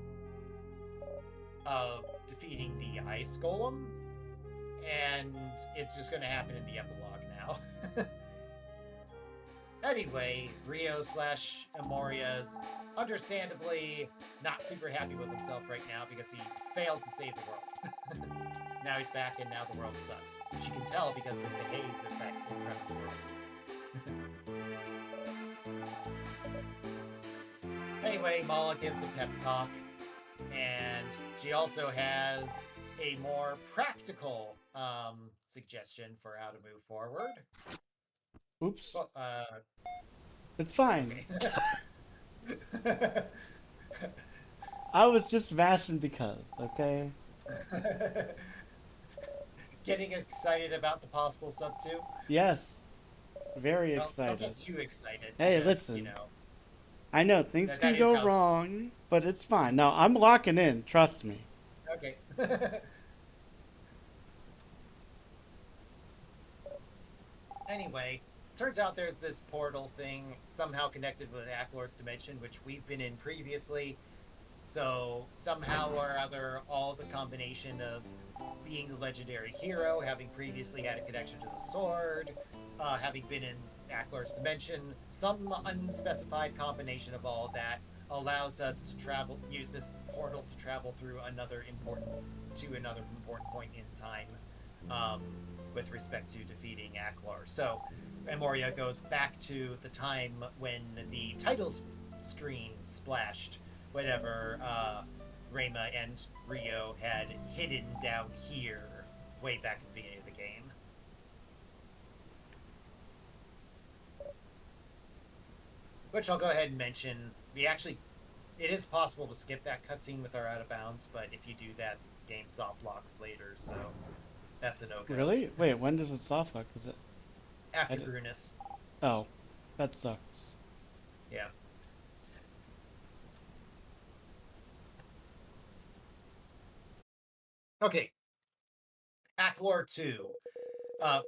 defeating the ice golem, and it's just going to happen in the epilogue now. Anyway, Rio / Emoria's understandably not super happy with himself right now because he failed to save the world. Now he's back, and now the world sucks, which you can tell because there's a haze effect in front of the world. Anyway, Mala gives a pep talk, and she also has a more practical suggestion for how to move forward. Oops. Well, it's fine. okay. I was just mashing because, okay? Getting excited about the possible sub 2? Yes. Very Well, excited. don't get too excited. Hey, because, listen. You know, I know things that can is go how... wrong, but it's fine. No, I'm locking in. Trust me. Okay. Anyway, turns out there's this portal thing somehow connected with Aklor's dimension, which we've been in previously. So somehow or other, all the combination of being the legendary hero, having previously had a connection to the sword, having been in Aklor's dimension, some unspecified combination of all of that allows us to use this portal to travel through another important point in time, with respect to defeating Aklor. So Emoria goes back to the time when the title screen splashed whenever Rayma and Rio had hidden down here way back at the beginning of the game. Which I'll go ahead and mention. It is possible to skip that cutscene with our out of bounds, but if you do that, the game soft locks later, so that's a no-go. Really? Wait, when does it soft lock? Is it after Grunus? Oh, that sucks. Yeah. Okay. Aklor 2.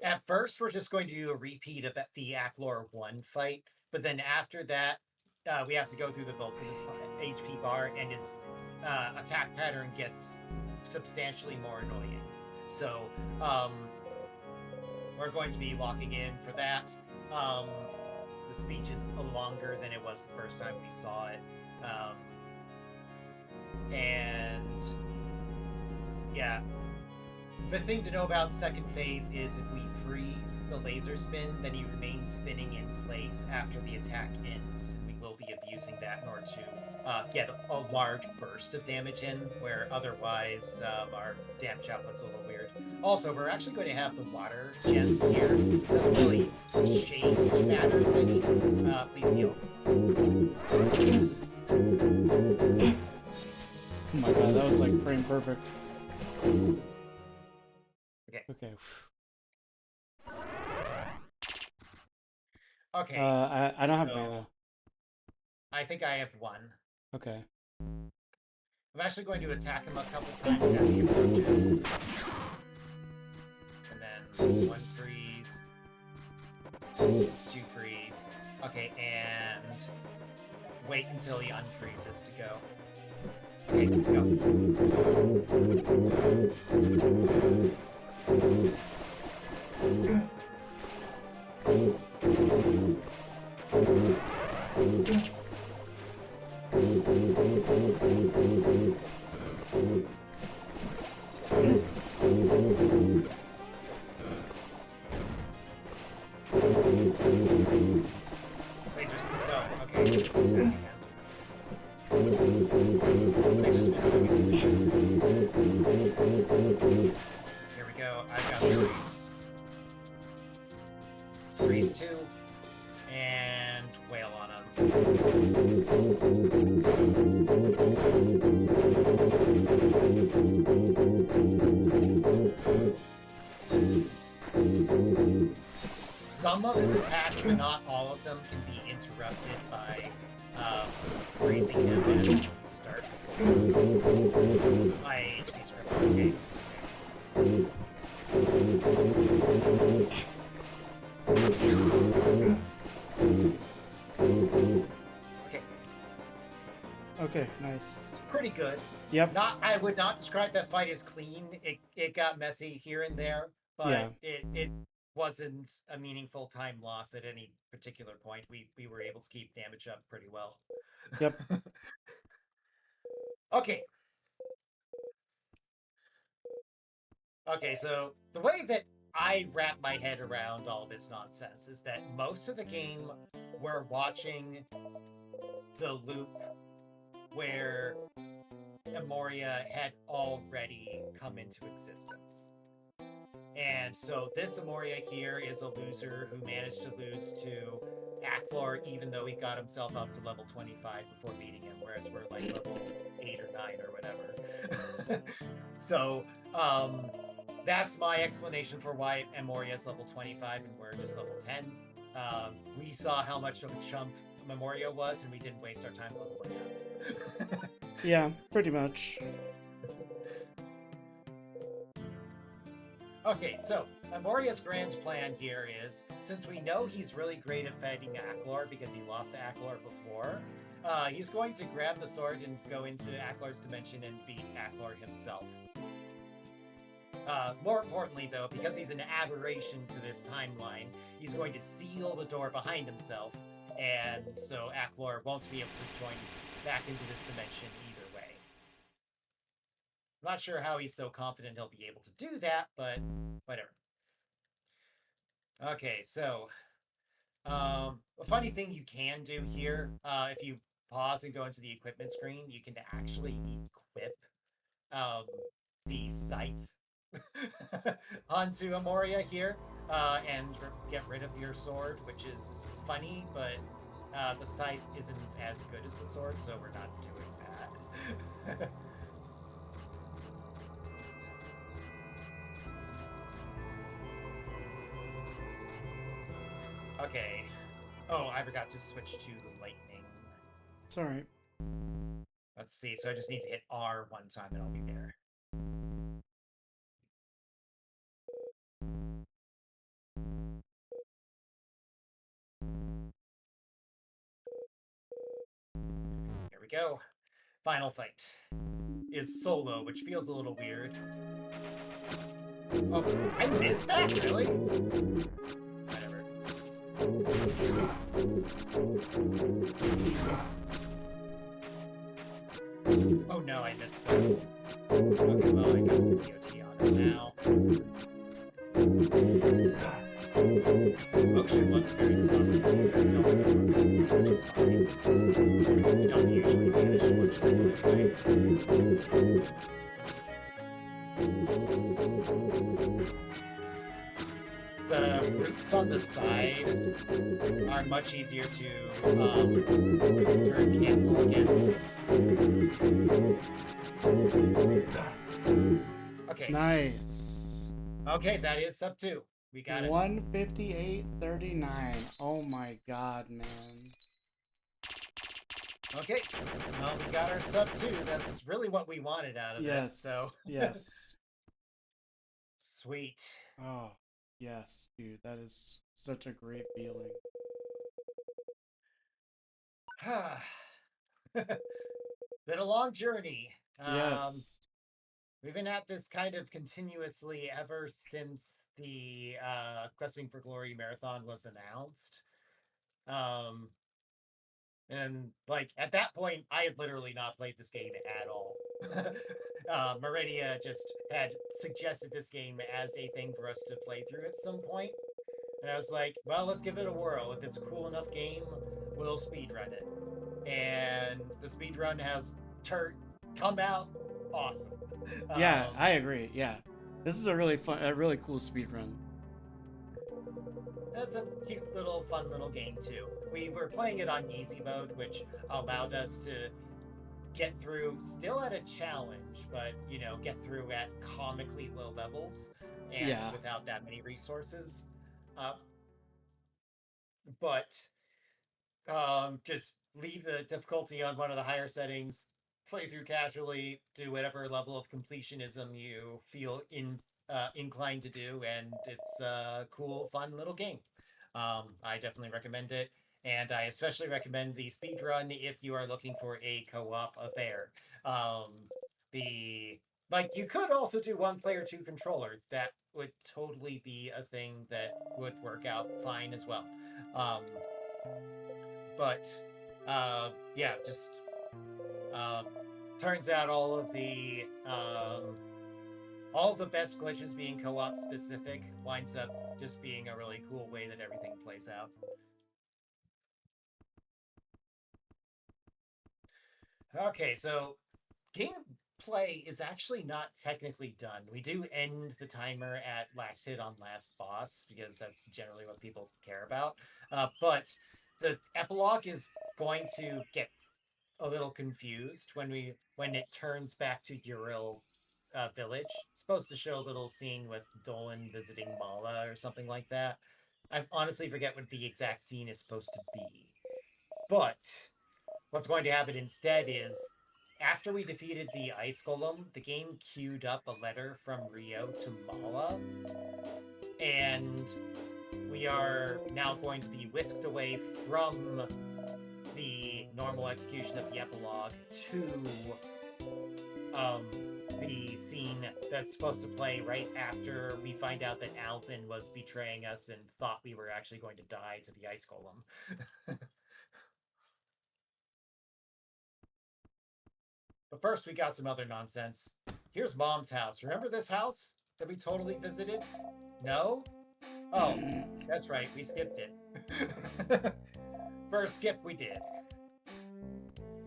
At first, we're just going to do a repeat of the Aklor 1 fight, but then after that, we have to go through the Vulcan's HP bar, and his attack pattern gets substantially more annoying. So, we're going to be locking in for that. The speech is longer than it was the first time we saw it. And yeah. The thing to know about second phase is if we freeze the laser spin, then he remains spinning in place after the attack ends. We will be abusing that in order to get a large burst of damage in, where otherwise our damage output's a little weird. Also, we're actually going to have the water gem here. It doesn't really change matters any. Please heal. Oh my god, that was like frame perfect. Okay. Okay. I don't have mana. I think I have one. Okay. I'm actually going to attack him a couple times as he approaches. And then 1 freeze. 2 freeze. Okay, and wait until he unfreezes to go. Okay, go. Laser speed. No. Okay, this is bad again. Laser speed so we see. Here we go. I've got the freeze two and whale on him. Some of his attacks, but not all of them, can be interrupted by freezing him as he starts. My HP script. Okay. Okay. Okay, nice. Pretty good. Yep. I would not describe that fight as clean. It got messy here and there, but Yeah. it wasn't a meaningful time loss at any particular point. We were able to keep damage up pretty well. Yep. Okay. Okay, so the way that I wrap my head around all this nonsense is that most of the game we're watching the loop where Emoria had already come into existence. And so this Emoria here is a loser who managed to lose to Acklor even though he got himself up to level 25 before beating him, whereas we're like level 8 or 9 or whatever. So, that's my explanation for why Emoria is level 25 and we're just level 10. We saw how much of a chump Memoria was, and we didn't waste our time leveling up. Yeah, pretty much. Okay, so Memoria's grand plan here is, since we know he's really great at fighting Acklor because he lost to Acklor before, he's going to grab the sword and go into Acklor's dimension and beat Acklor himself. More importantly, though, because he's an aberration to this timeline, he's going to seal the door behind himself, and so Acklor won't be able to join back into this dimension either way. I'm not sure how he's so confident he'll be able to do that, but whatever. Okay, so a funny thing you can do here, if you pause and go into the equipment screen, you can actually equip the scythe onto Amoria here and get rid of your sword, which is funny, but the scythe isn't as good as the sword, so we're not doing that. Okay. Oh, I forgot to switch to lightning. It's alright. Let's see. So I just need to hit R one time and I'll be there. Here we go. Final fight is solo, which feels a little weird. Oh, I missed that? Really? Whatever. Oh no, I missed that. Okay, well, I got the DOT on it now. This motion wasn't very fun. Which is fine. You don't usually finish much anyway. The roots on the side are much easier to turn cancel against. Okay. Nice. Okay, that is sub 2. We got it. 158.39. Oh my god, man. Okay. Well, we got our sub 2. That's really what we wanted out of it. So. Yes. Sweet. Oh, yes, dude. That is such a great feeling. Been a long journey. Yes. We've been at this kind of continuously ever since the Questing for Glory marathon was announced. Um, and like at that point, I had literally not played this game at all. Meridia just had suggested this game as a thing for us to play through at some point. And I was like, well, let's give it a whirl. If it's a cool enough game, we'll speedrun it. And the speedrun has come out awesome. Yeah, Um, I agree. Yeah. This is a really fun, a really cool speed run. That's a cute little fun little game too. We were playing it on easy mode, which allowed us to get through still at a challenge, but get through at comically low levels and Yeah. without that many resources. Uh, but just leave the difficulty on one of the higher settings, play through casually, do whatever level of completionism you feel inclined to do, and it's a cool, fun little game. I definitely recommend it, and I especially recommend the speed run if you are looking for a co-op affair. Um, the you could also do one player two controller. That would totally be a thing that would work out fine as well. Um, but yeah, just uh, turns out all of the best glitches being co-op specific winds up just being a really cool way that everything plays out. Okay, so gameplay is actually not technically done. We do end the timer at last hit on last boss because that's generally what people care about. But the epilogue is going to get a little confused when it turns back to Uriel village. It's supposed to show a little scene with Dolan visiting Mala or something like that. I honestly forget what the exact scene is supposed to be. But what's going to happen instead is after we defeated the ice golem, the game queued up a letter from Rio to Mala, and we are now going to be whisked away from the normal execution of the epilogue to um, the scene that's supposed to play right after we find out that Alvin was betraying us and thought we were actually going to die to the ice golem. But first, we got some other nonsense. Here's Mom's house. Remember this house that we totally visited? No? Oh, that's right. We skipped it. First skip we did.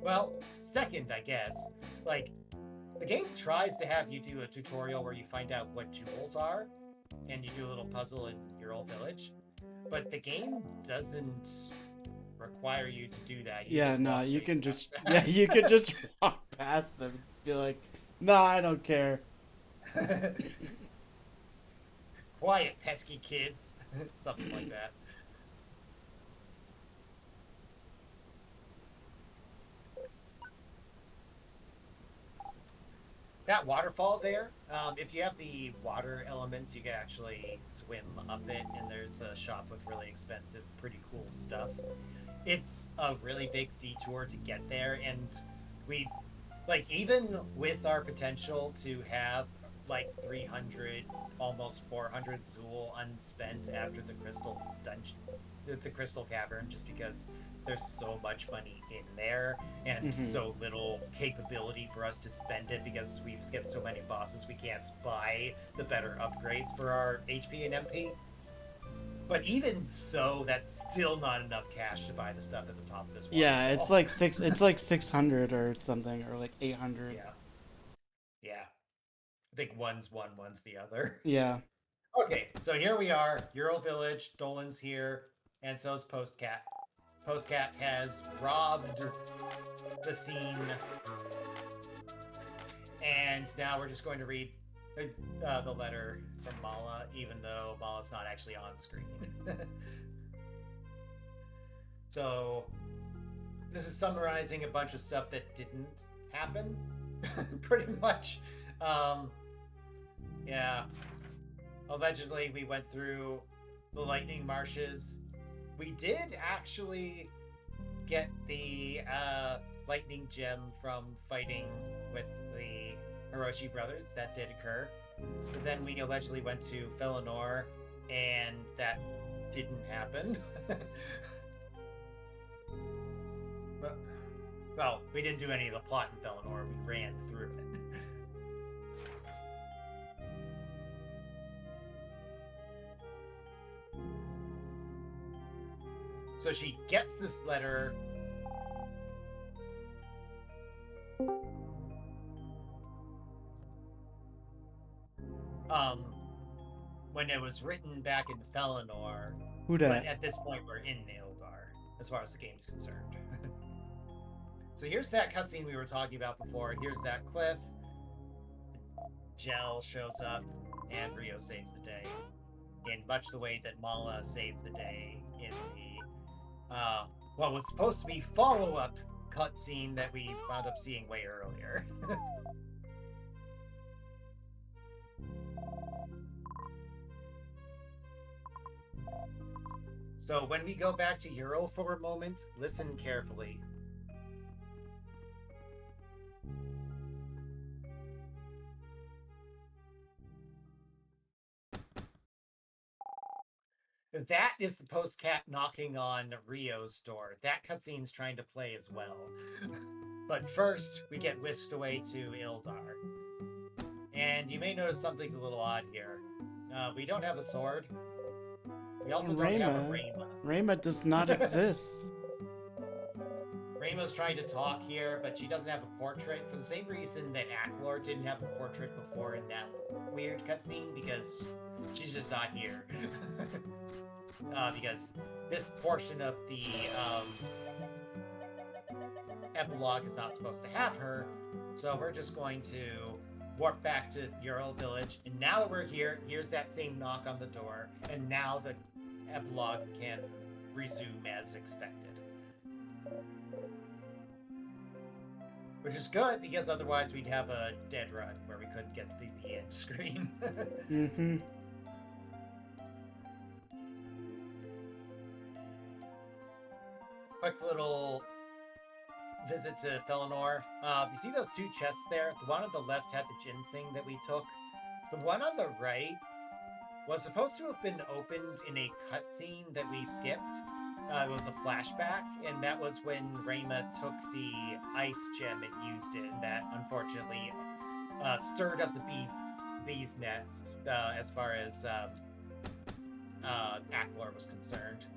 Well, second, I guess. Like, the game tries to have you do a tutorial where you find out what jewels are, and you do a little puzzle in your old village. But the game doesn't require you to do that. You Yeah, just no, walk you straight can past just that. yeah, you can just walk past them and be like, "No, I don't care." Quiet, pesky kids. Something like that. That waterfall there, if you have the water elements, you can actually swim up it, and there's a shop with really expensive, pretty cool stuff. It's a really big detour to get there, and we even with our potential to have 300, almost 400 Zool unspent after the crystal dungeon, the crystal cavern, just because there's so much money in there and Hmm. so little capability for us to spend it because we've skipped so many bosses, we can't buy the better upgrades for our HP and MP. But even so, that's still not enough cash to buy the stuff at the top of this Yeah, it's waterfall. like six. It's like 600 or something, or like 800. Yeah, yeah. I think one's one, one's the other. Yeah. Okay, so here we are, Euro Village. Dolan's here, and so's Postcat. Postcat has robbed the scene, and now we're just going to read the letter from Mala, even though Mala's not actually on screen. So this is summarizing a bunch of stuff that didn't happen, pretty much. Um, yeah, allegedly we went through the lightning marshes. We did actually get the lightning gem from fighting with the Hiroshi brothers. That did occur. But then we allegedly went to Felinor, and that didn't happen. But, well, we didn't do any of the plot in Felinor. We ran through it. So she gets this letter. When it was written back in Felinor, Who but dat? at this point we're in Ildar, as far as the game's concerned. So here's that cutscene we were talking about before. Here's that cliff. Gel shows up, and Rio saves the day, in much the way that Mala saved the day in the what was supposed to be follow-up cutscene that we wound up seeing way earlier. So when we go back to Ural for a moment, listen carefully. That is the post-cat knocking on Rio's door. That cutscene's trying to play as well. But first, we get whisked away to Ildar. And you may notice something's a little odd here. We don't have a sword. We also don't have a Rayma. Rayma does not exist. Rayma's trying to talk here, but she doesn't have a portrait for the same reason that Aklor didn't have a portrait before in that weird cutscene, because she's just not here. Because this portion of the epilogue is not supposed to have her, so we're just going to warp back to Ural Village, and now that we're here, here's that same knock on the door, and now the epilogue can resume as expected. Which is good, because otherwise we'd have a dead run where we couldn't get to the end screen. Mm-hmm. Quick little visit to Felinor. You see those two chests there? The one on the left had the ginseng that we took. The one on the right was supposed to have been opened in a cutscene that we skipped. It was a flashback, and that was when Rayma took the ice gem and used it, and that unfortunately stirred up the bee's nest as far as Aklor was concerned,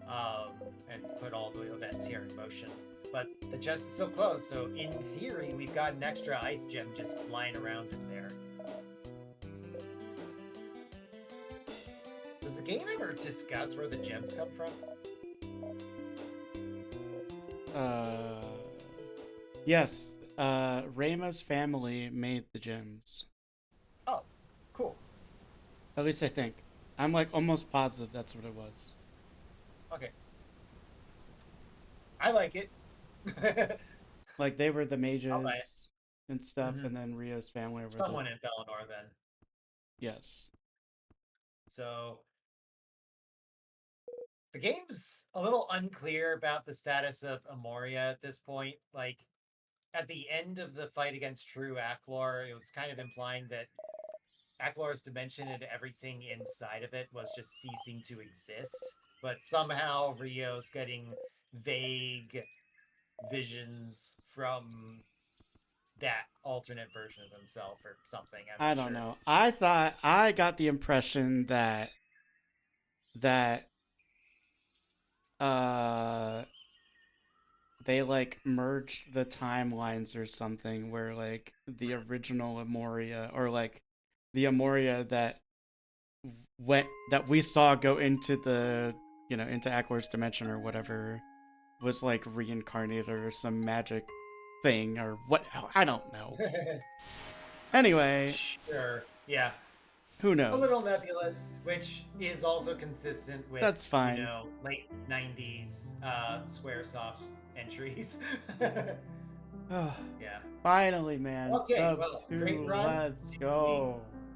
and put all the events here in motion. But the chest is still closed, so in theory, we've got an extra ice gem just lying around in there. Does the game ever discuss where the gems come from? Yes. Rayma's family made the gems. Oh, cool. At least I think. I'm like almost positive that's what it was. Okay. I like it. Like they were the mages Alright. and stuff, Mhm. and then Rio's family were Someone the... in Felinor then. Yes. So the game's a little unclear about the status of Amoria at this point. Like, at the end of the fight against True Aklor, it was kind of implying that Aklor's dimension and everything inside of it was just ceasing to exist. But somehow Rio's getting vague visions from that alternate version of himself or something. I'm I not don't sure. know. I got the impression that that uh they like merged the timelines or something, where like the original Amoria, or like the Amoria that we saw go into the, into Aklor's dimension or whatever, was like reincarnated or some magic thing or what. I don't know. Anyway, Sure. Yeah. who A little knows? nebulous, which is also consistent with, That's fine. late 90s Squaresoft entries. Yeah. Finally, man. Okay, Sub well, great 2. run. Let's GG. go.